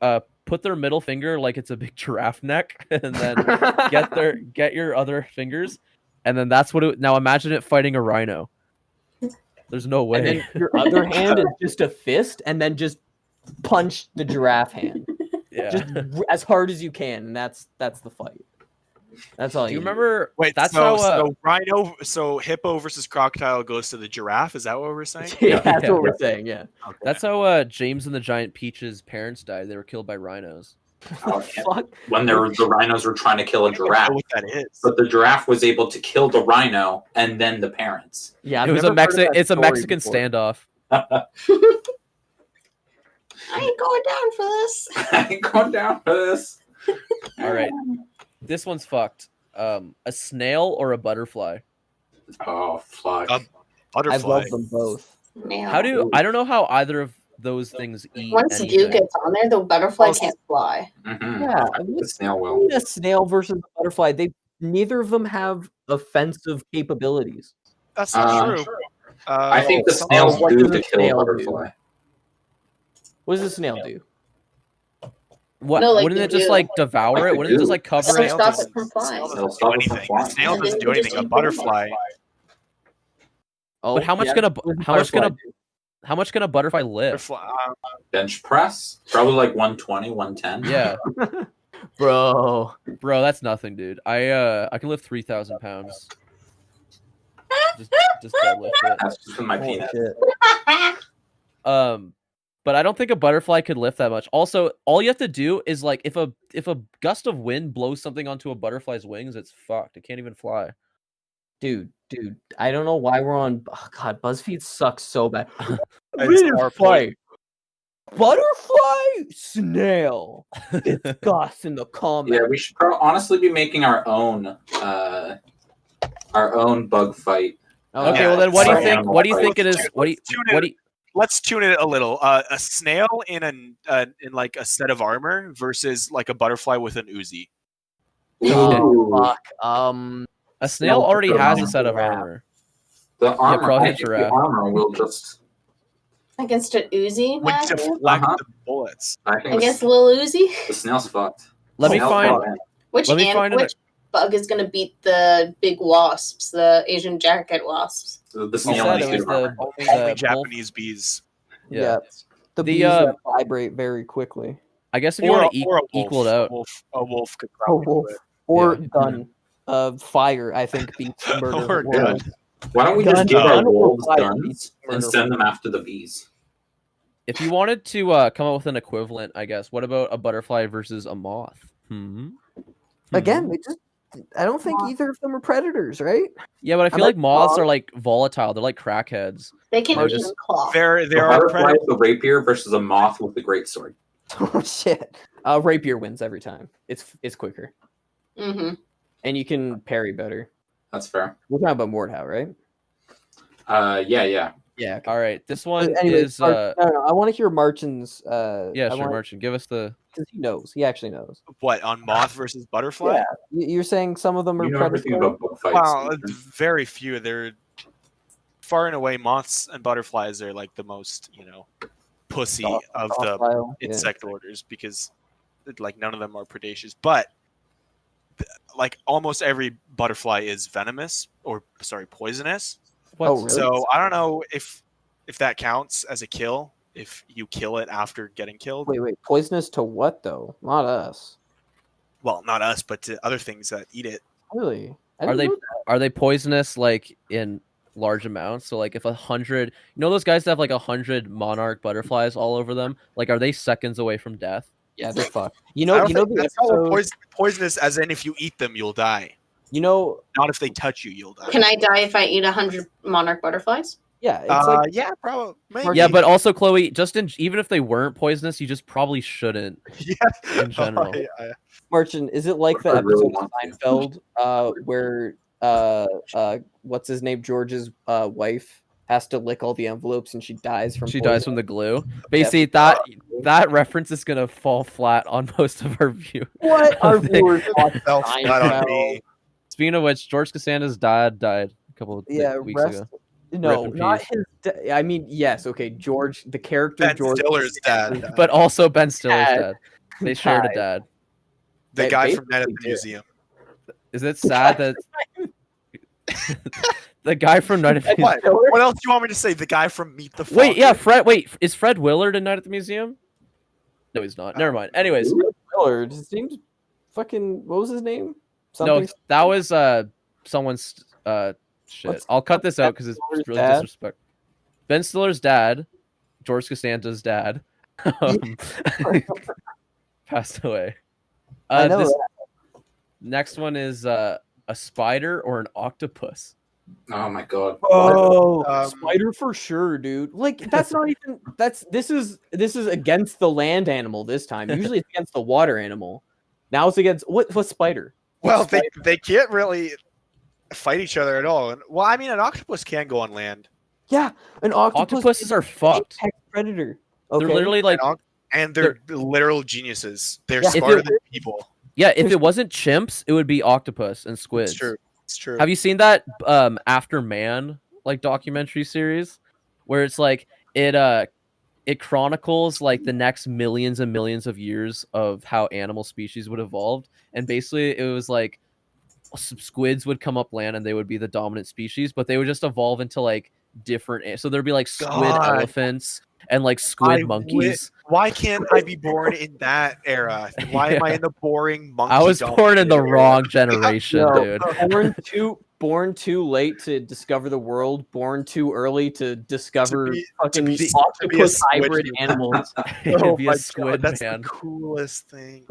Speaker 2: put their middle finger like it's a big giraffe neck, and then get your other fingers, and then that's what it. Now imagine it fighting a rhino. There's no way.
Speaker 4: And then your other hand is just a fist, and then just punch the giraffe hand
Speaker 2: yeah.
Speaker 4: just as hard as you can, and that's the fight. That's all.
Speaker 2: Do you remember?
Speaker 3: Wait,
Speaker 2: That's
Speaker 3: so,
Speaker 2: how.
Speaker 3: so hippo versus crocodile goes to the giraffe. Is that what we're saying?
Speaker 4: Yeah, that's
Speaker 2: Yeah.
Speaker 4: what we're saying. Yeah.
Speaker 3: Okay.
Speaker 2: That's how James and the Giant Peach's parents died. They were killed by rhinos.
Speaker 5: Oh,
Speaker 4: Fuck.
Speaker 5: when the rhinos were trying to kill a
Speaker 3: I don't
Speaker 5: giraffe,
Speaker 3: know what that is.
Speaker 5: but the giraffe was able to kill the rhino and then the parents.
Speaker 4: Yeah, I've
Speaker 2: It was
Speaker 4: never
Speaker 2: a
Speaker 4: heard of that
Speaker 2: It's a
Speaker 4: story
Speaker 2: Mexican
Speaker 4: before.
Speaker 2: standoff.
Speaker 6: I ain't going down for this.
Speaker 5: I ain't going down for this.
Speaker 2: All right, this one's fucked. A snail or a butterfly?
Speaker 5: Oh fuck!
Speaker 3: Um,
Speaker 4: I
Speaker 3: Butterfly.
Speaker 4: love them both.
Speaker 6: Yeah.
Speaker 2: I don't know how either of those things eat.
Speaker 6: Once
Speaker 2: anything.
Speaker 6: dew gets on there, the butterfly can't fly.
Speaker 5: Mhm.
Speaker 4: Yeah,
Speaker 5: The snail
Speaker 4: I
Speaker 5: will.
Speaker 4: mean, a snail versus a butterfly. Neither of them have offensive capabilities.
Speaker 3: That's not
Speaker 5: Uh,
Speaker 3: true.
Speaker 5: I think the
Speaker 3: some-
Speaker 5: snails
Speaker 4: what
Speaker 5: do
Speaker 4: does
Speaker 5: to
Speaker 4: a
Speaker 5: kill
Speaker 4: snail
Speaker 5: a
Speaker 4: do?
Speaker 5: butterfly.
Speaker 4: What does a snail do?
Speaker 2: What?
Speaker 6: No, like
Speaker 2: wouldn't
Speaker 6: the
Speaker 2: it just
Speaker 6: dew.
Speaker 2: like devour
Speaker 5: Like
Speaker 2: it?
Speaker 5: the
Speaker 2: Wouldn't it just
Speaker 5: dew.
Speaker 2: like cover
Speaker 6: Snail
Speaker 2: it?
Speaker 6: stop
Speaker 3: doesn't-
Speaker 6: it from flying.
Speaker 3: snail
Speaker 5: It'll
Speaker 3: doesn't
Speaker 5: stop
Speaker 3: do
Speaker 5: it from
Speaker 3: anything.
Speaker 5: flying.
Speaker 3: A snail
Speaker 6: And
Speaker 3: doesn't
Speaker 6: then
Speaker 3: do
Speaker 6: you just
Speaker 3: anything. A
Speaker 6: eat
Speaker 3: butterfly.
Speaker 4: Oh,
Speaker 2: But how much
Speaker 4: yeah,
Speaker 2: can a
Speaker 4: what does
Speaker 2: how much can a
Speaker 4: butterfly do?
Speaker 2: how much can a butterfly lift?
Speaker 3: Butterfly
Speaker 5: Bench press, probably like 120, 110.
Speaker 2: Yeah,
Speaker 4: Bro,
Speaker 2: bro, that's nothing, dude. I can lift 3,000 pounds. Just deadlift it.
Speaker 5: That's just with my
Speaker 4: holy
Speaker 5: penis.
Speaker 4: shit.
Speaker 2: But I don't think a butterfly could lift that much. Also, all you have to do is like if a gust of wind blows something onto a butterfly's wings, it's fucked. It can't even fly.
Speaker 4: Dude, I don't know why we're on. Oh God, BuzzFeed sucks so bad.
Speaker 3: It's our point.
Speaker 4: Butterfly, snail. Discuss in the comments.
Speaker 5: Yeah, we should honestly be making our own bug fight.
Speaker 2: Okay,
Speaker 3: Yeah,
Speaker 2: well then, what do you
Speaker 5: sorry,
Speaker 2: think?
Speaker 5: animal
Speaker 2: What do you
Speaker 5: fight.
Speaker 2: think it is? What do you? What do you?
Speaker 3: Let's tune it a little. A snail in in like a set of armor versus like a butterfly with an Uzi.
Speaker 4: Oh,
Speaker 5: Ooh.
Speaker 4: fuck.
Speaker 2: A snail already has a set of
Speaker 4: giraffe.
Speaker 2: armor.
Speaker 5: The armor,
Speaker 2: probably
Speaker 5: I think the
Speaker 2: giraffe.
Speaker 5: armor will just.
Speaker 6: Against an Uzi,
Speaker 3: Would
Speaker 6: Matthew?
Speaker 3: deflect
Speaker 5: Uh-huh.
Speaker 3: the bullets.
Speaker 5: I think
Speaker 6: Against Lil Uzi?
Speaker 5: the snail's fucked.
Speaker 2: Let me
Speaker 5: Snail's
Speaker 2: find.
Speaker 5: fucked.
Speaker 6: Which
Speaker 2: Let me find
Speaker 6: which bug is gonna beat the big wasps, the Asian jacket wasps?
Speaker 5: The
Speaker 2: You
Speaker 5: snail
Speaker 2: said
Speaker 5: in
Speaker 2: it was
Speaker 5: suit of armor.
Speaker 3: Only
Speaker 2: the wolf.
Speaker 3: Japanese bees.
Speaker 2: Yeah.
Speaker 4: The
Speaker 2: The,
Speaker 4: bees that vibrate very quickly.
Speaker 2: I guess if you
Speaker 3: Or,
Speaker 2: want to
Speaker 3: or a wolf.
Speaker 2: equal it out.
Speaker 3: A wolf could
Speaker 4: A
Speaker 3: probably
Speaker 4: wolf.
Speaker 3: do it.
Speaker 4: Or
Speaker 2: Yeah.
Speaker 4: gun. Fire, I think, beats murder.
Speaker 3: Or
Speaker 4: wolves.
Speaker 3: gun.
Speaker 5: Why don't we
Speaker 4: Gun-
Speaker 5: just give our
Speaker 4: gun or
Speaker 5: wolves
Speaker 4: fire
Speaker 5: guns
Speaker 4: beats
Speaker 5: and
Speaker 4: murder.
Speaker 5: send them after the bees?
Speaker 2: If you wanted to come up with an equivalent, I guess. What about a butterfly versus a moth?
Speaker 4: Again, I don't think either of them are predators, right?
Speaker 2: Yeah, but I feel
Speaker 4: like
Speaker 2: like moths
Speaker 4: moths.
Speaker 2: are like volatile. They're like crackheads.
Speaker 6: They can
Speaker 2: Or
Speaker 6: eat
Speaker 2: just-
Speaker 6: claw.
Speaker 3: There
Speaker 5: The
Speaker 3: are
Speaker 5: butterfly
Speaker 3: predators.
Speaker 5: with the rapier versus a moth with the great sword.
Speaker 4: Oh shit. Rapier wins every time. It's quicker.
Speaker 6: Mm-hmm.
Speaker 4: And you can parry better.
Speaker 5: That's fair.
Speaker 4: We're talking about Mordhau, right?
Speaker 5: Yeah.
Speaker 4: Yeah.
Speaker 2: All right, this one
Speaker 4: Anyways,
Speaker 2: is
Speaker 4: no, I want to hear Marchin's
Speaker 2: yeah, sure, Marchin. Give us the
Speaker 4: because he knows. He actually knows.
Speaker 3: What, on moth versus butterfly?
Speaker 4: Yeah. You're saying some of them are
Speaker 5: You know everything
Speaker 4: predatory?
Speaker 5: about bug fights.
Speaker 3: Well, very few. They're far and away moths and butterflies are like the most, pussy of the
Speaker 4: Hostile, yeah.
Speaker 3: insect orders because like none of them are predaceous. But like almost every butterfly is venomous or poisonous.
Speaker 4: Oh, really?
Speaker 3: So I don't know if that counts as a kill if you kill it after getting killed.
Speaker 4: Wait. Poisonous to what though? Not us.
Speaker 3: Well, not us, but to other things that eat it.
Speaker 4: Really? I
Speaker 2: Are
Speaker 4: didn't
Speaker 2: they
Speaker 4: know
Speaker 2: are they poisonous like in large amounts. So like if 100, those guys that have like 100 monarch butterflies all over them, like are they seconds away from death?
Speaker 4: Yeah, they're fucked.
Speaker 3: I don't
Speaker 4: You know
Speaker 3: think
Speaker 4: the
Speaker 3: that's not what
Speaker 4: episode.
Speaker 3: poisonous, as in if you eat them, you'll die.
Speaker 4: Not
Speaker 3: if they touch you, you'll die.
Speaker 6: Can I die if I eat 100 monarch butterflies?
Speaker 4: Yeah, it's like
Speaker 3: yeah, probably. Maybe.
Speaker 2: Yeah, but also Chloe, even if they weren't poisonous, you just probably shouldn't.
Speaker 3: yeah.
Speaker 2: In general.
Speaker 4: Marcin, is it like the
Speaker 5: I really
Speaker 4: episode of
Speaker 5: want
Speaker 4: Seinfeld where what's his name, George's wife has to lick all the envelopes and she dies from
Speaker 2: She
Speaker 4: poison?
Speaker 2: dies from the glue. Basically, that reference is gonna fall flat on most of our viewers.
Speaker 4: What our
Speaker 2: They-
Speaker 4: viewers watch
Speaker 3: Fell flat on
Speaker 4: Seinfeld.
Speaker 3: me.
Speaker 2: Speaking of which, George Costanza's dad died a couple of weeks ago.
Speaker 4: No,
Speaker 2: Rip in
Speaker 4: not
Speaker 2: peace.
Speaker 4: his. I mean, yes, okay. George, the character
Speaker 3: Ben
Speaker 4: George
Speaker 3: Stiller's dad.
Speaker 2: But also Ben Stiller's
Speaker 4: Dad.
Speaker 2: dad. They shared a
Speaker 4: Died.
Speaker 2: dad.
Speaker 3: The
Speaker 4: They
Speaker 3: guy from Night at
Speaker 4: basically
Speaker 3: the
Speaker 4: did.
Speaker 3: Museum.
Speaker 2: Is it sad that the guy from Night at the Museum?
Speaker 3: What else do you want me to say? The guy from Meet the
Speaker 2: Wait, yeah,
Speaker 3: Fockers?
Speaker 2: is Fred Willard in Night at the Museum? No, he's not. Never mind. Anyways,
Speaker 4: Willard. His name's fucking. What was his name?
Speaker 2: no, that was someone's shit.
Speaker 4: What's-
Speaker 2: I'll cut this out because it's
Speaker 4: Stiller's
Speaker 2: really
Speaker 4: dad?
Speaker 2: disrespect. Ben Stiller's dad, George Costanza's dad, passed away.
Speaker 4: I know
Speaker 2: This
Speaker 4: that.
Speaker 2: next one is a spider or an octopus.
Speaker 5: Oh my god.
Speaker 4: Oh, spider for sure, dude. Like that's not even. This is against the land animal this time. Usually it's against the water animal. Now it's against what spider?
Speaker 3: Well, they can't really fight each other at all. Well, I mean, an octopus can go on land.
Speaker 4: Yeah, an octopus.
Speaker 2: Octopuses are fucked.
Speaker 4: Apex predator.
Speaker 2: They're literally like,
Speaker 3: And they're literal geniuses. They're
Speaker 4: Yeah.
Speaker 3: smarter than people.
Speaker 2: yeah. If it wasn't chimps, it would be octopus and squids.
Speaker 3: It's true. It's true.
Speaker 2: Have you seen that After Man like documentary series where it's like it chronicles like the next millions and millions of years of how animal species would evolve, and basically it was like some squids would come up land and they would be the dominant species, but they would just evolve into like different. So there'd be like squid
Speaker 3: God.
Speaker 2: elephants and like squid monkeys.
Speaker 3: Why can't I be born in that era? Why am I in the boring monkey?
Speaker 2: I was born in the
Speaker 3: dominated
Speaker 2: wrong generation,
Speaker 4: No.
Speaker 2: dude.
Speaker 4: Born too late to discover the world. Born too early to discover
Speaker 3: be
Speaker 4: fucking
Speaker 3: a
Speaker 4: octopus
Speaker 3: squid
Speaker 4: hybrid
Speaker 3: human.
Speaker 4: animals.
Speaker 2: It'd
Speaker 3: Oh
Speaker 2: be
Speaker 3: my
Speaker 2: a squid
Speaker 3: God, that's
Speaker 2: man.
Speaker 3: the coolest thing.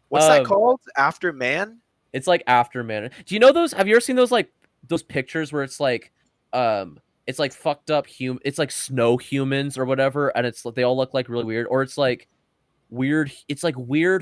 Speaker 3: What's that called? After Man?
Speaker 2: It's like After Man. Do you know those? Have you ever seen those like those pictures where it's like fucked up it's like snow humans or whatever, and it's they all look like really weird, or it's like weird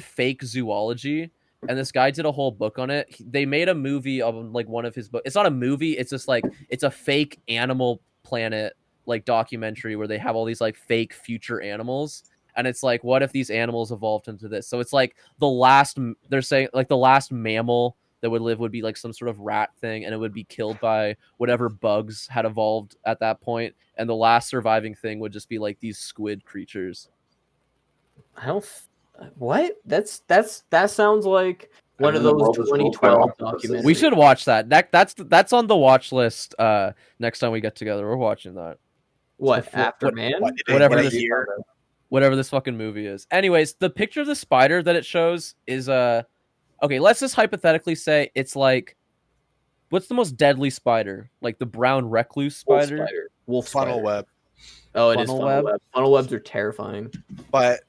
Speaker 2: fake zoology. And this guy did a whole book on it. They made a movie of like one of his books. It's not a movie. It's just like it's a fake Animal Planet like documentary where they have all these like fake future animals. And it's like, what if these animals evolved into this? So it's like they're saying like the last mammal that would live would be like some sort of rat thing, and it would be killed by whatever bugs had evolved at that point. And the last surviving thing would just be like these squid creatures.
Speaker 4: What? That sounds like one of
Speaker 5: the
Speaker 4: those
Speaker 5: world is ruled by
Speaker 4: 2012
Speaker 5: octopuses.
Speaker 4: documentaries.
Speaker 2: We should watch that. That's on the watch list. Next time we get together, we're watching that.
Speaker 4: What After
Speaker 2: what-
Speaker 4: Man?
Speaker 2: whatever
Speaker 3: in a
Speaker 2: this-
Speaker 3: year?
Speaker 2: Whatever this fucking movie is. Anyways, the picture of the spider that it shows is okay, let's just hypothetically say it's like, what's the most deadly spider? Like the brown recluse spider?
Speaker 4: Wolf
Speaker 3: Funnel
Speaker 4: spider.
Speaker 3: web.
Speaker 4: Oh, it is
Speaker 2: Funnel
Speaker 4: funnel
Speaker 2: web?
Speaker 4: web. Funnel webs are terrifying.
Speaker 3: But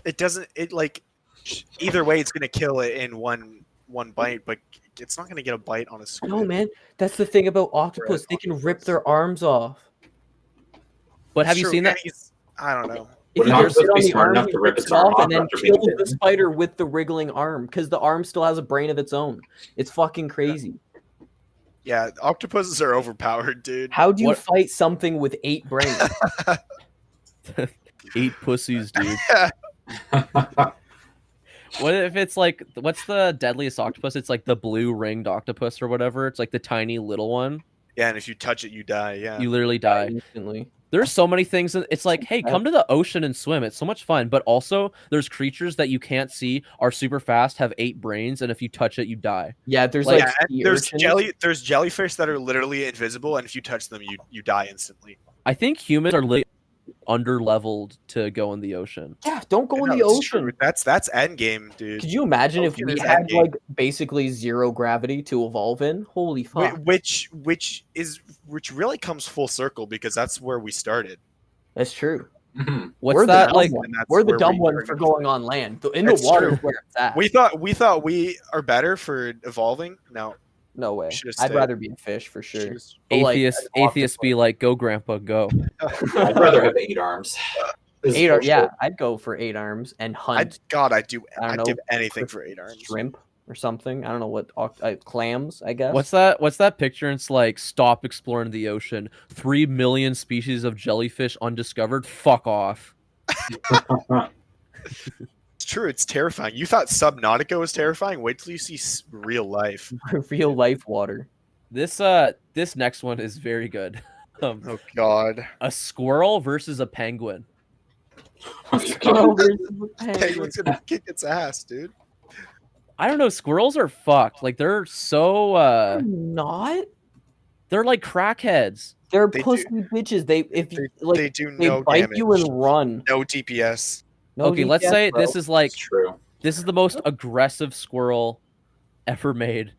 Speaker 3: it doesn't. It like either way, it's gonna kill it in one bite. But it's not gonna get a bite on a squid.
Speaker 4: No, man. That's the thing about octopus. They can rip their arms off.
Speaker 2: But have
Speaker 3: It's
Speaker 2: you
Speaker 3: true,
Speaker 2: seen that?
Speaker 3: and I don't know.
Speaker 4: If
Speaker 5: Would
Speaker 4: you
Speaker 5: an
Speaker 4: just sit
Speaker 5: octopus
Speaker 4: on
Speaker 5: be
Speaker 4: the
Speaker 5: smart
Speaker 4: arm,
Speaker 5: enough
Speaker 4: he
Speaker 5: to rip
Speaker 4: rips
Speaker 5: its
Speaker 4: it
Speaker 5: arm
Speaker 4: off
Speaker 5: off
Speaker 4: and then
Speaker 5: after being
Speaker 4: kills the
Speaker 5: bitten?
Speaker 4: spider with the wriggling arm because the arm still has a brain of its own. It's fucking crazy.
Speaker 3: Yeah, octopuses are overpowered, dude.
Speaker 4: How do you
Speaker 2: What-
Speaker 4: fight something with 8 brains?
Speaker 2: 8 pussies, dude. What if it's like, what's the deadliest octopus? It's like the blue ringed octopus or whatever. It's like the tiny little one.
Speaker 3: Yeah, and if you touch it, you die. Yeah.
Speaker 2: You literally die.
Speaker 4: Instantly.
Speaker 2: There's so many things. It's like, hey, come to the ocean and swim. It's so much fun. But also, there's creatures that you can't see, are super fast, have 8 brains, and if you touch it, you die.
Speaker 4: Yeah, there's
Speaker 2: Like,
Speaker 4: like
Speaker 3: yeah, and
Speaker 4: sea
Speaker 3: there's
Speaker 4: urchins.
Speaker 3: there's jellyfish that are literally invisible, and if you touch them, you die instantly.
Speaker 2: I think humans are under-leveled to go in the ocean.
Speaker 4: Yeah, don't go in
Speaker 3: No,
Speaker 4: the
Speaker 3: it's ocean.
Speaker 4: True.
Speaker 3: That's endgame, dude.
Speaker 4: Could you imagine if
Speaker 3: Ocean
Speaker 4: we
Speaker 3: is
Speaker 4: had
Speaker 3: endgame.
Speaker 4: like basically zero gravity to evolve in? Holy fuck!
Speaker 3: Which really comes full circle because that's where we started.
Speaker 4: That's true.
Speaker 5: Mhm.
Speaker 2: What's
Speaker 4: We're
Speaker 2: that
Speaker 4: the
Speaker 2: like?
Speaker 4: dumb one.
Speaker 3: And that's
Speaker 4: We're the
Speaker 3: where
Speaker 4: dumb
Speaker 3: we
Speaker 4: ones
Speaker 3: are
Speaker 4: for
Speaker 3: now.
Speaker 4: going on land. In the
Speaker 3: That's
Speaker 4: water
Speaker 3: true.
Speaker 4: is where it's at.
Speaker 3: We thought we are better for evolving. No,
Speaker 4: No way.
Speaker 3: should've
Speaker 4: I'd
Speaker 3: stayed.
Speaker 4: rather be a fish for sure.
Speaker 3: Should've-
Speaker 4: But, like,
Speaker 2: Atheists be like, "Go, Grandpa, go."
Speaker 5: I'd rather have 8 arms. This is bullshit.
Speaker 4: Yeah, I'd go for 8 arms and hunt
Speaker 3: I'd
Speaker 4: I don't
Speaker 3: give
Speaker 4: know,
Speaker 3: anything for 8 arms.
Speaker 4: shrimp or something. I don't know what clams. I guess.
Speaker 2: What's that picture? And it's like, stop exploring the ocean. 3 million species of jellyfish undiscovered. Fuck off.
Speaker 3: It's true. It's terrifying. You thought Subnautica was terrifying. Wait till you see real life.
Speaker 4: Real life water?
Speaker 2: This next one is very good.
Speaker 3: Oh God.
Speaker 2: A squirrel versus a penguin.
Speaker 3: Penguin's gonna kick its ass, dude.
Speaker 2: I don't know. Squirrels are fucked. Like they're so
Speaker 4: Not.
Speaker 2: they're like crackheads.
Speaker 4: They're
Speaker 3: They
Speaker 4: pussy bitches. They
Speaker 3: They do
Speaker 4: they
Speaker 3: no
Speaker 4: bite
Speaker 3: damage.
Speaker 4: you and run.
Speaker 3: No DPS.
Speaker 4: No
Speaker 2: Okay, let's
Speaker 4: DPS,
Speaker 2: say
Speaker 4: bro.
Speaker 2: this is like
Speaker 5: It's true.
Speaker 2: this is the most aggressive squirrel ever made,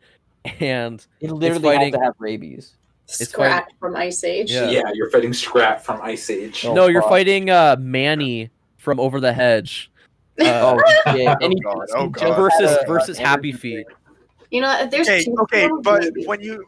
Speaker 2: and
Speaker 4: It literally has
Speaker 2: fighting-
Speaker 4: to have rabies.
Speaker 6: Scratch from Ice Age.
Speaker 2: Yeah.
Speaker 5: Yeah, you're fighting Scrap from Ice Age.
Speaker 4: Oh,
Speaker 2: no, you're
Speaker 4: fuck.
Speaker 2: fighting Manny from Over the Hedge.
Speaker 4: Oh shit! And he
Speaker 3: God,
Speaker 4: just-
Speaker 3: oh,
Speaker 4: he
Speaker 3: God.
Speaker 4: just
Speaker 2: versus
Speaker 4: had a
Speaker 2: versus Happy
Speaker 4: energy
Speaker 2: Feet.
Speaker 4: drink.
Speaker 6: You know, there's
Speaker 3: Okay,
Speaker 6: two
Speaker 3: okay,
Speaker 6: of them,
Speaker 3: but
Speaker 6: maybe.
Speaker 3: when you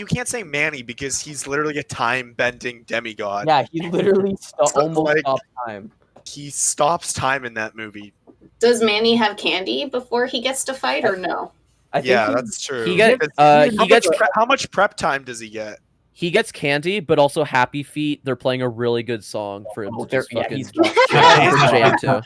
Speaker 3: can't say Manny because he's literally a time bending demigod.
Speaker 4: Yeah, he literally almost
Speaker 3: Like-
Speaker 4: stopped time.
Speaker 3: He stops time in that movie.
Speaker 6: Does Manny have candy before he gets to fight, or no?
Speaker 4: I think
Speaker 3: Yeah,
Speaker 4: he-
Speaker 3: that's true.
Speaker 2: He get-
Speaker 3: Because-
Speaker 2: he
Speaker 3: how
Speaker 2: gets-
Speaker 3: much how much prep time does he get?
Speaker 2: He gets candy, but also Happy Feet. They're playing a really good song for him to
Speaker 4: they're-
Speaker 2: just
Speaker 4: yeah,
Speaker 2: fucking
Speaker 4: he's-
Speaker 2: jam to.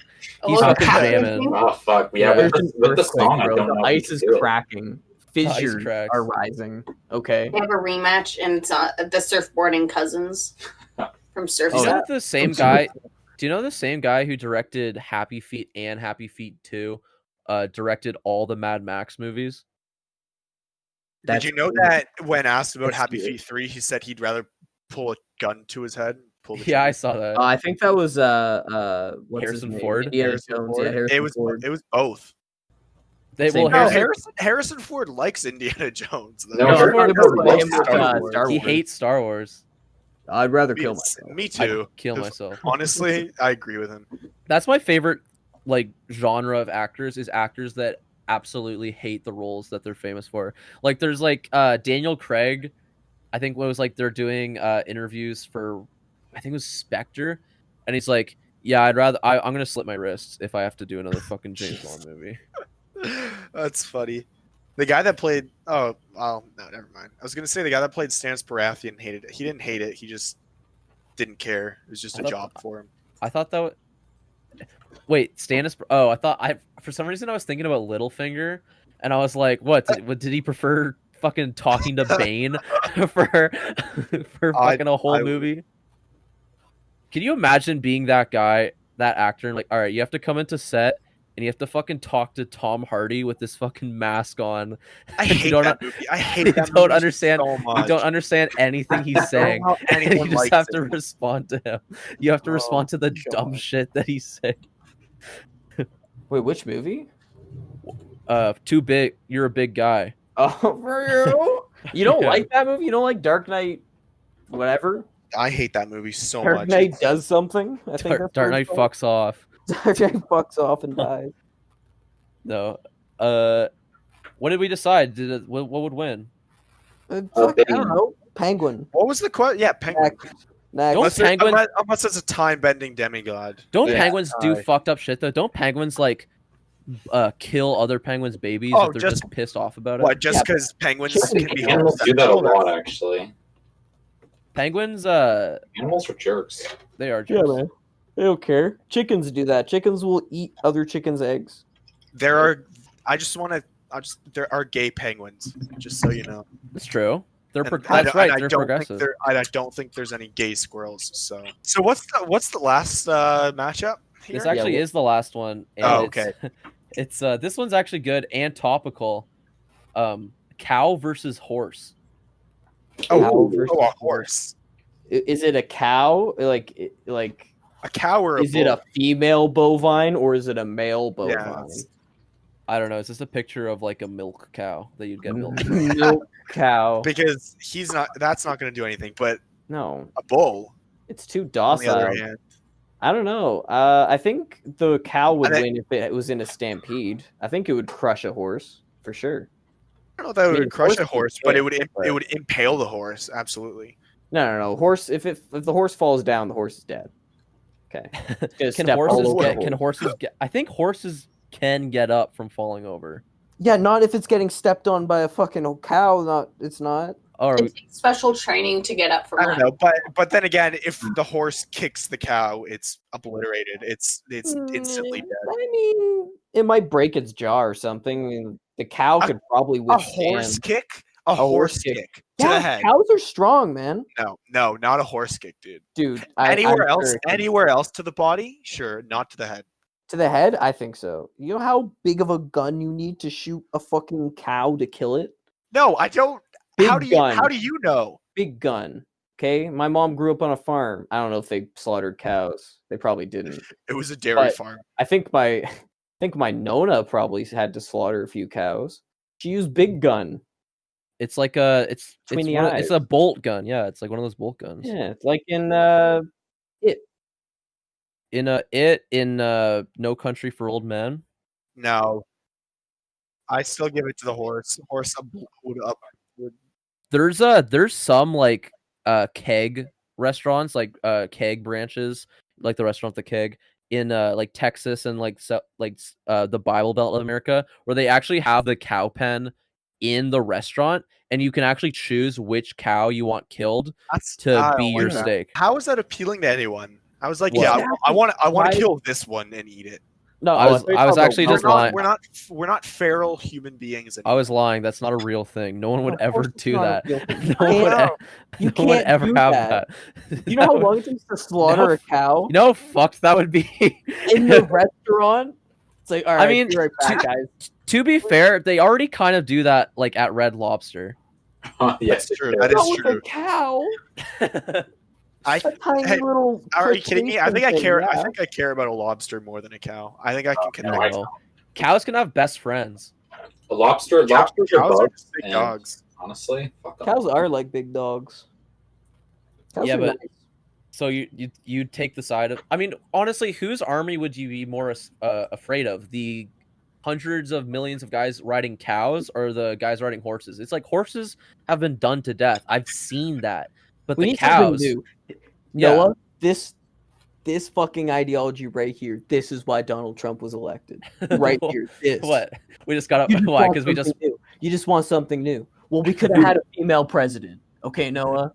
Speaker 2: He's
Speaker 6: Oh,
Speaker 2: fucking
Speaker 6: Happy
Speaker 2: jamming.
Speaker 6: Feet?
Speaker 5: Oh fuck! Yeah,
Speaker 2: Yeah.
Speaker 5: with the
Speaker 4: Earthquake,
Speaker 5: song, I
Speaker 4: bro.
Speaker 5: don't
Speaker 4: The
Speaker 5: know. if
Speaker 4: ice
Speaker 5: you
Speaker 4: is
Speaker 5: can do it.
Speaker 4: cracking.
Speaker 2: ice
Speaker 4: Fissures
Speaker 2: cracks.
Speaker 4: are rising. Okay.
Speaker 6: They have a rematch, and it's the surfboarding cousins from Surf.
Speaker 2: Do you know
Speaker 6: Set.
Speaker 2: that the same guy? Do you know the same guy who directed Happy Feet and Happy Feet 2 directed all the Mad Max movies?
Speaker 3: Did you know that when asked about
Speaker 4: That's
Speaker 3: Happy
Speaker 4: weird.
Speaker 3: Feet 3, he said he'd rather pull a gun to his head? Pull the
Speaker 2: Yeah, I
Speaker 3: trigger?
Speaker 2: saw that.
Speaker 4: I think that was what's
Speaker 2: Harrison
Speaker 4: his name?
Speaker 2: Ford?
Speaker 4: Indiana
Speaker 3: Harrison
Speaker 4: Jones.
Speaker 3: Ford?
Speaker 4: Yeah, Harrison
Speaker 3: It was
Speaker 4: Ford.
Speaker 3: both.
Speaker 2: They
Speaker 4: same
Speaker 2: well,
Speaker 4: guy.
Speaker 3: No,
Speaker 2: Harrison,
Speaker 3: Harrison Ford likes Indiana Jones. though.
Speaker 5: No,
Speaker 4: No, I'm
Speaker 5: Harrison
Speaker 4: talking
Speaker 5: Ford
Speaker 4: about
Speaker 5: loves
Speaker 4: him with
Speaker 5: Star Wars.
Speaker 4: Star
Speaker 2: he
Speaker 4: Wars.
Speaker 2: hates Star Wars.
Speaker 4: I'd rather kill
Speaker 3: Yes,
Speaker 4: myself.
Speaker 3: Me too.
Speaker 2: Kill
Speaker 3: 'Cause
Speaker 2: myself.
Speaker 3: Honestly, I agree with him.
Speaker 2: That's my favorite like genre of actors is actors that absolutely hate the roles that they're famous for. Like there's like Daniel Craig, I think what was like they're doing interviews for I think it was Spectre, and he's like, yeah, I'm gonna slit my wrists if I have to do another fucking James Bond movie.
Speaker 3: That's funny. The guy that played no, never mind. I was gonna say the guy that played Stannis Baratheon hated it. He didn't hate it. He just didn't care. It was just a
Speaker 2: I thought-
Speaker 3: job for him.
Speaker 2: I thought that wait, Stannis I thought for some reason I was thinking about Littlefinger, and I was like, what did he prefer fucking talking to Bane for fucking a whole
Speaker 3: I would.
Speaker 2: movie? Can you imagine being that guy, that actor, and like, all right, you have to come into set and you have to fucking talk to Tom Hardy with this fucking mask on.
Speaker 3: I
Speaker 2: You
Speaker 3: hate
Speaker 2: don't-
Speaker 3: that movie. I hate
Speaker 2: You
Speaker 3: that
Speaker 2: don't
Speaker 3: movie
Speaker 2: understand.
Speaker 3: so much.
Speaker 2: You don't understand anything he's saying.
Speaker 3: How
Speaker 2: And
Speaker 3: anyone
Speaker 2: you just
Speaker 3: likes
Speaker 2: have to
Speaker 3: it.
Speaker 2: respond to him. You have to
Speaker 3: Oh,
Speaker 2: respond to the dumb
Speaker 3: God.
Speaker 2: shit that he's saying.
Speaker 4: Wait, which movie?
Speaker 2: Too big. You're a big guy.
Speaker 4: Oh, for you? You don't
Speaker 2: Yeah.
Speaker 4: like that movie? You don't like Dark Knight? Whatever.
Speaker 3: I hate that movie so
Speaker 4: Dark
Speaker 3: much.
Speaker 4: Knight does something. I think that's
Speaker 2: Dark
Speaker 4: what
Speaker 2: Knight
Speaker 4: it's called.
Speaker 2: fucks off.
Speaker 4: Dark Knight fucks off and dies.
Speaker 2: No. What did we decide? What would win?
Speaker 4: Fuck, I don't know. Penguin.
Speaker 3: What was the question? Yeah, penguin.
Speaker 4: Next.
Speaker 2: Don't
Speaker 3: Unless,
Speaker 2: penguins-
Speaker 3: unless it's a time-bending demigod.
Speaker 2: Don't
Speaker 3: Yeah.
Speaker 2: penguins do fucked up shit though? Don't penguins like kill other penguins' babies
Speaker 3: Oh,
Speaker 2: if they're
Speaker 3: just-
Speaker 2: just pissed off about it?
Speaker 3: What? Just
Speaker 4: Yeah,
Speaker 3: because penguins
Speaker 4: chicken
Speaker 3: can be
Speaker 5: Animals do that a
Speaker 3: homosexual?
Speaker 5: lot, actually.
Speaker 2: Penguins,
Speaker 5: Animals are jerks.
Speaker 2: they are
Speaker 4: Yeah,
Speaker 2: jerks.
Speaker 4: man. They don't care. Chickens do that. Chickens will eat other chickens' eggs.
Speaker 3: There are. There are gay penguins. Just so you know.
Speaker 2: It's true. They're
Speaker 3: And
Speaker 2: that's right.
Speaker 3: I
Speaker 2: They're
Speaker 3: don't
Speaker 2: progressive.
Speaker 3: Think I don't think there's any gay squirrels. So what's the last matchup here?
Speaker 2: This actually
Speaker 4: Yeah,
Speaker 2: is the last one. And
Speaker 3: Oh,
Speaker 2: it's- It's this one's actually good and topical. Cow versus horse.
Speaker 3: oh,
Speaker 4: Cow versus
Speaker 3: a horse.
Speaker 4: Is it a cow? Like
Speaker 3: A cow or a
Speaker 4: is it a
Speaker 3: bull?
Speaker 4: female bovine or is it a male bovine?
Speaker 3: it's-
Speaker 2: I don't know. It's just a picture of like a milk cow that you'd get milk.
Speaker 4: Milk cow.
Speaker 3: Because that's not going to do anything. But
Speaker 4: No,
Speaker 3: a bull,
Speaker 4: it's too
Speaker 3: on the other
Speaker 4: docile.
Speaker 3: hand,
Speaker 4: I don't know. I think the cow would
Speaker 3: I think-
Speaker 4: win if it was in a stampede. I think it would crush a horse for sure.
Speaker 3: I don't know if that would
Speaker 4: mean,
Speaker 3: crush a
Speaker 4: horses
Speaker 3: horse,
Speaker 4: are
Speaker 3: but
Speaker 4: quick,
Speaker 3: it would impale the horse. Absolutely.
Speaker 4: No. Horse. If the horse falls down, the horse is dead. Okay.
Speaker 2: Can horses get? I think horses can get up from falling over.
Speaker 4: Yeah, not if it's getting stepped on by a fucking cow. It's not.
Speaker 2: Or
Speaker 6: It takes special training to get up from
Speaker 3: I don't
Speaker 6: that.
Speaker 3: know, but then again, if the horse kicks the cow, it's obliterated. It's instantly dead.
Speaker 4: I mean, it might break its jaw or something. I mean, the cow could probably
Speaker 3: A
Speaker 4: withstand
Speaker 3: horse kick? A
Speaker 4: horse
Speaker 3: horse
Speaker 4: kick.
Speaker 3: kick to the
Speaker 4: Yeah,
Speaker 3: head.
Speaker 4: cows are strong, man.
Speaker 3: No, not a horse kick, dude.
Speaker 4: Dude,
Speaker 3: Anywhere
Speaker 4: I'm
Speaker 3: else,
Speaker 4: sure it could-
Speaker 3: anywhere else to the body, sure, not to the head.
Speaker 4: To the head, I think so. You know how big of a gun you need to shoot a fucking cow to kill it?
Speaker 3: No, I don't.
Speaker 4: Big
Speaker 3: How do
Speaker 4: gun.
Speaker 3: you know?
Speaker 4: Big gun. Okay, my mom grew up on a farm. I don't know if they slaughtered cows. They probably didn't.
Speaker 3: It was a dairy
Speaker 4: But-
Speaker 3: farm.
Speaker 4: I think my Nona probably had to slaughter a few cows. She used big gun.
Speaker 2: it's like a
Speaker 4: Between the
Speaker 2: it's a
Speaker 4: eyes.
Speaker 2: bolt gun. Yeah, it's like one of those bolt guns.
Speaker 4: Yeah, it's like in
Speaker 2: In No Country for Old Men.
Speaker 3: No, I still give it to the horse. Horse would.
Speaker 2: There's some like keg restaurants, like keg branches, like the restaurant The Keg in like Texas and like the Bible Belt of America, where they actually have the cow pen in the restaurant, and you can actually choose which cow you want killed
Speaker 3: That's
Speaker 2: to
Speaker 3: I
Speaker 2: be
Speaker 3: don't
Speaker 2: your
Speaker 3: like that.
Speaker 2: steak.
Speaker 3: How is that appealing to anyone? I was like,
Speaker 2: What?
Speaker 3: yeah, I want
Speaker 4: Why-
Speaker 3: to kill this one and eat it.
Speaker 4: no.
Speaker 2: I was actually
Speaker 3: We're
Speaker 2: just
Speaker 3: not,
Speaker 2: lying.
Speaker 3: we're not feral human beings.
Speaker 2: I was lying. That's not a real thing. No one would
Speaker 4: Of
Speaker 2: ever
Speaker 4: course it's
Speaker 2: do
Speaker 4: not a
Speaker 2: that.
Speaker 4: real thing.
Speaker 2: No one would,
Speaker 3: know.
Speaker 4: You
Speaker 2: no one would
Speaker 4: can't
Speaker 2: ever
Speaker 4: do
Speaker 2: have
Speaker 4: that.
Speaker 2: that.
Speaker 4: You know how long it takes to slaughter a cow
Speaker 2: You know how fucked that would be.
Speaker 4: in the restaurant? It's like, all right,
Speaker 2: mean,
Speaker 4: be right back, guys.
Speaker 2: To be fair, they already kind of do that, like at Red Lobster.
Speaker 5: Yes,
Speaker 3: That's true.
Speaker 5: it
Speaker 3: That
Speaker 5: is.
Speaker 3: is
Speaker 4: Not with
Speaker 3: true.
Speaker 4: a cow.
Speaker 3: I
Speaker 4: A tiny
Speaker 3: hey,
Speaker 4: little.
Speaker 3: are you kidding me? I think I
Speaker 4: crustacean
Speaker 3: care.
Speaker 4: thing,
Speaker 3: I
Speaker 4: yeah.
Speaker 3: think I care about a lobster more than a cow. I think I can connect.
Speaker 5: I
Speaker 2: No. Cows can have best friends.
Speaker 5: A lobsters
Speaker 3: Cows
Speaker 5: are
Speaker 3: are
Speaker 5: bugs,
Speaker 3: just big
Speaker 5: and
Speaker 3: dogs.
Speaker 5: honestly, fuck 'em.
Speaker 4: Cows are like big dogs. Cows
Speaker 2: Yeah,
Speaker 4: are
Speaker 2: but-
Speaker 4: nice.
Speaker 2: So you take the side of. I mean, honestly, whose army would you be more afraid of? The hundreds of millions of guys riding cows, or the guys riding horses? It's like horses have been done to death. I've seen that, but
Speaker 4: We
Speaker 2: the
Speaker 4: need something
Speaker 2: cows.
Speaker 4: new.
Speaker 2: Yeah.
Speaker 4: Noah, this fucking ideology right here. This is why Donald Trump was elected. Right here. This.
Speaker 2: What? We just got
Speaker 4: You
Speaker 2: up.
Speaker 4: just
Speaker 2: Why?
Speaker 4: want
Speaker 2: Because we just.
Speaker 4: something new. You just want something new. Well, we could have had a female president. Okay, Noah.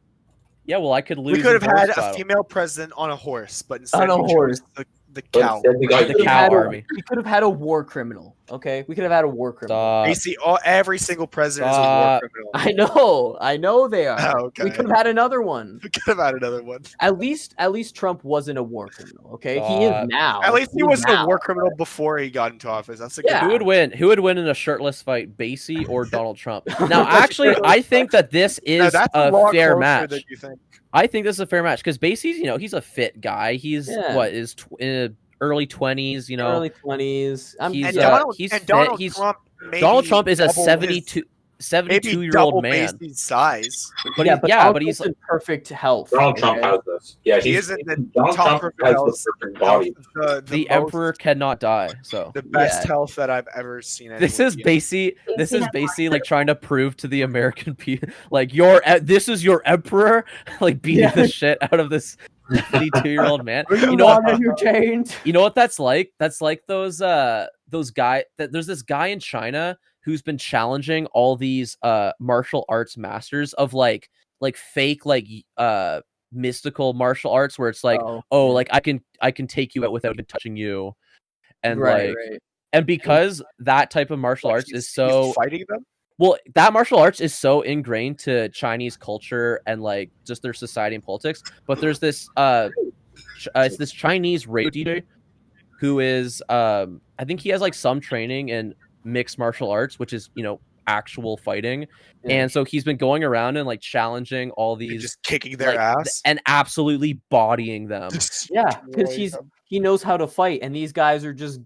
Speaker 2: Yeah. Well, I could lose.
Speaker 3: We could have
Speaker 2: in horse
Speaker 3: had a
Speaker 2: battle.
Speaker 3: female president on a horse, but instead
Speaker 4: On a
Speaker 3: we chose
Speaker 4: horse.
Speaker 3: the
Speaker 5: But
Speaker 3: cow.
Speaker 5: instead we got
Speaker 2: The
Speaker 4: We could have
Speaker 2: cow
Speaker 4: had
Speaker 2: army.
Speaker 4: we could have had a war criminal. Okay, we could have had a war criminal.
Speaker 3: Basically, every single president is a war
Speaker 2: Stop.
Speaker 3: criminal.
Speaker 4: I know they are.
Speaker 3: Oh, okay.
Speaker 4: We could have had another one.
Speaker 3: We could have had another one.
Speaker 4: At least Trump wasn't a war criminal. Okay, he is
Speaker 2: Stop.
Speaker 4: now.
Speaker 3: At least he
Speaker 4: is
Speaker 3: wasn't a
Speaker 4: now.
Speaker 3: war criminal before he got into office. That's a
Speaker 4: Yeah.
Speaker 3: good.
Speaker 2: Who would win? Who would win in a shirtless fight, Basie or Donald Trump? Now, actually, I think that this
Speaker 3: Now,
Speaker 2: is
Speaker 3: that's
Speaker 2: a
Speaker 3: lot
Speaker 2: fair
Speaker 3: closer
Speaker 2: match.
Speaker 3: than you think.
Speaker 2: I think this is a fair match because Basie's, he's a fit guy. He's
Speaker 4: Yeah.
Speaker 2: what is early 20s.
Speaker 4: Early 20s.
Speaker 2: He's,
Speaker 3: And
Speaker 2: uh,
Speaker 3: Donald,
Speaker 2: he's
Speaker 3: and
Speaker 2: fit,
Speaker 3: Donald
Speaker 2: he's-
Speaker 3: Trump. Maybe
Speaker 2: Donald Trump is a
Speaker 3: double his-
Speaker 2: 72-year-old
Speaker 3: double
Speaker 2: man.
Speaker 3: Basie's size.
Speaker 2: But
Speaker 4: yeah,
Speaker 2: he-
Speaker 4: but
Speaker 2: yeah,
Speaker 4: Donald
Speaker 2: but he's
Speaker 4: Trump's in perfect health.
Speaker 5: Donald Trump
Speaker 4: okay?
Speaker 5: has this. Yeah,
Speaker 3: He
Speaker 5: he's
Speaker 3: isn't the
Speaker 5: Donald
Speaker 3: top
Speaker 5: Trump
Speaker 3: perfect
Speaker 5: has
Speaker 3: health.
Speaker 5: the perfect body.
Speaker 2: the
Speaker 3: most-
Speaker 2: emperor cannot die. So
Speaker 3: the best
Speaker 4: Yeah.
Speaker 3: health that I've ever seen.
Speaker 2: this
Speaker 3: anyone
Speaker 2: is
Speaker 3: be in.
Speaker 2: Basie. This is Basie like trying to prove to the American people, like this is your emperor, like beating
Speaker 4: Yeah.
Speaker 2: the shit out of this 52-year-old man.
Speaker 4: Are you
Speaker 2: You know what?
Speaker 4: not entertained?
Speaker 2: You know what that's like? That's like those guy that there's this guy in China who's been challenging all these martial arts masters of like fake mystical martial arts where it's like like I can take you out without even touching you, and
Speaker 4: right.
Speaker 2: and because that type of martial arts
Speaker 3: He's-
Speaker 2: is so
Speaker 3: he's fighting them.
Speaker 2: well, that martial arts is so ingrained to Chinese culture and like just their society and politics. But there's this it's this Chinese radio DJ who is I think he has like some training in mixed martial arts, which is actual fighting.
Speaker 4: Yeah.
Speaker 2: And so he's been going around and like challenging all
Speaker 3: You're
Speaker 2: these
Speaker 3: just kicking their
Speaker 2: like,
Speaker 3: ass.
Speaker 2: and absolutely bodying them.
Speaker 4: Yeah, because
Speaker 3: Destroying
Speaker 4: he knows how to fight, and these guys are just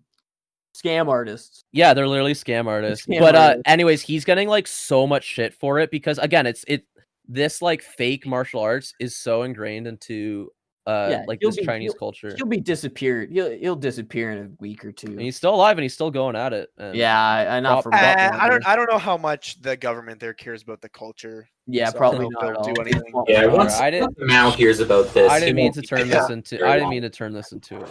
Speaker 4: scam artists.
Speaker 2: Yeah, they're literally scam artists.
Speaker 4: Scam
Speaker 2: But
Speaker 4: artists.
Speaker 2: anyways, he's getting like so much shit for it because again, this like fake martial arts is so ingrained into like this Chinese culture.
Speaker 4: He'll be disappeared. He'll disappear in a week or two.
Speaker 2: And he's still alive and he's still going at it. And
Speaker 4: Yeah, not for
Speaker 3: I don't know how much the government there cares about the culture.
Speaker 4: Yeah,
Speaker 3: So I
Speaker 4: probably
Speaker 3: don't know
Speaker 4: not
Speaker 3: if
Speaker 4: at all.
Speaker 3: they'll do anything.
Speaker 5: Yeah,
Speaker 2: Alright,
Speaker 5: once Mao hears about this,
Speaker 2: I didn't
Speaker 5: he
Speaker 2: mean
Speaker 5: won't
Speaker 2: to
Speaker 5: be
Speaker 2: turn
Speaker 5: back
Speaker 2: this into.
Speaker 5: very
Speaker 2: I didn't
Speaker 5: long.
Speaker 2: mean to turn this into.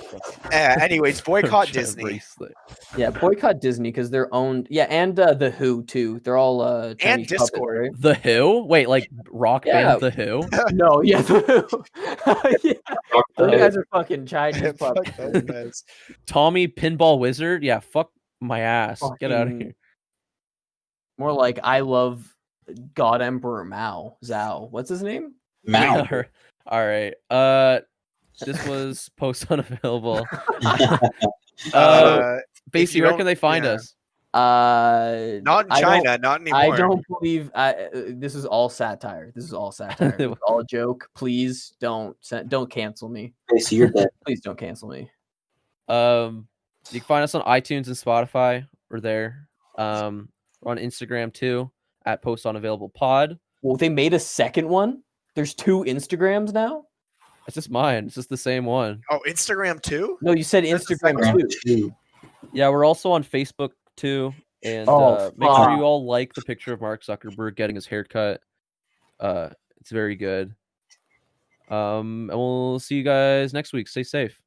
Speaker 3: Anyways, boycott
Speaker 2: Trying to
Speaker 3: Disney
Speaker 2: erase it.
Speaker 4: Yeah, boycott Disney because they're owned. Yeah, and the Who too. They're all Chinese
Speaker 3: and
Speaker 4: puppets,
Speaker 3: Discord.
Speaker 4: right?
Speaker 2: The Who? Wait, like rock
Speaker 4: Yeah.
Speaker 2: band The Who?
Speaker 4: No, yeah, the Who. Yeah, those
Speaker 2: Uh,
Speaker 4: guys are fucking Chinese
Speaker 3: Fuck
Speaker 4: puppets.
Speaker 3: those guys.
Speaker 2: Tommy Pinball Wizard? Yeah, fuck my ass. Get out of
Speaker 4: Fucking-
Speaker 2: here.
Speaker 4: More like I love God Emperor Mao Zhao. What's his name?
Speaker 5: Mao.
Speaker 2: All right. This was post unavailable.
Speaker 3: If
Speaker 2: Basically,
Speaker 3: you
Speaker 2: where
Speaker 3: don't-
Speaker 2: can they find
Speaker 3: yeah.
Speaker 2: us?
Speaker 3: Not in
Speaker 4: I
Speaker 3: China, not anymore.
Speaker 4: I don't believe this is all satire. This is all satire. It's all a joke. Please don't cancel me.
Speaker 5: So you're dead.
Speaker 4: Please don't cancel me.
Speaker 2: You can find us on iTunes and Spotify. We're there. We're on Instagram too at post unavailable pod.
Speaker 4: Well, they made a second one. There's 2 Instagrams now.
Speaker 2: It's just mine. It's just the same one.
Speaker 3: Oh, Instagram too?
Speaker 4: No, you said
Speaker 3: That's the
Speaker 4: Instagram too.
Speaker 2: Yeah, we're also on Facebook too. And make sure you all like the picture of Mark Zuckerberg getting his haircut. It's very good. And we'll see you guys next week. Stay safe.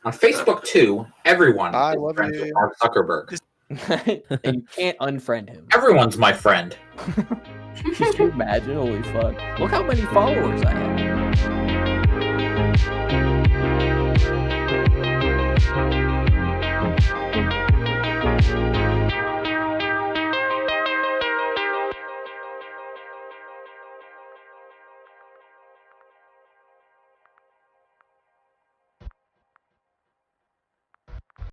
Speaker 5: On Facebook too, everyone
Speaker 3: I
Speaker 5: is
Speaker 3: love
Speaker 5: friends with
Speaker 3: you.
Speaker 5: Mark Zuckerberg.
Speaker 4: And you can't unfriend him.
Speaker 5: Everyone's my friend.
Speaker 4: Could you imagine? Holy fuck. Look how many followers I have.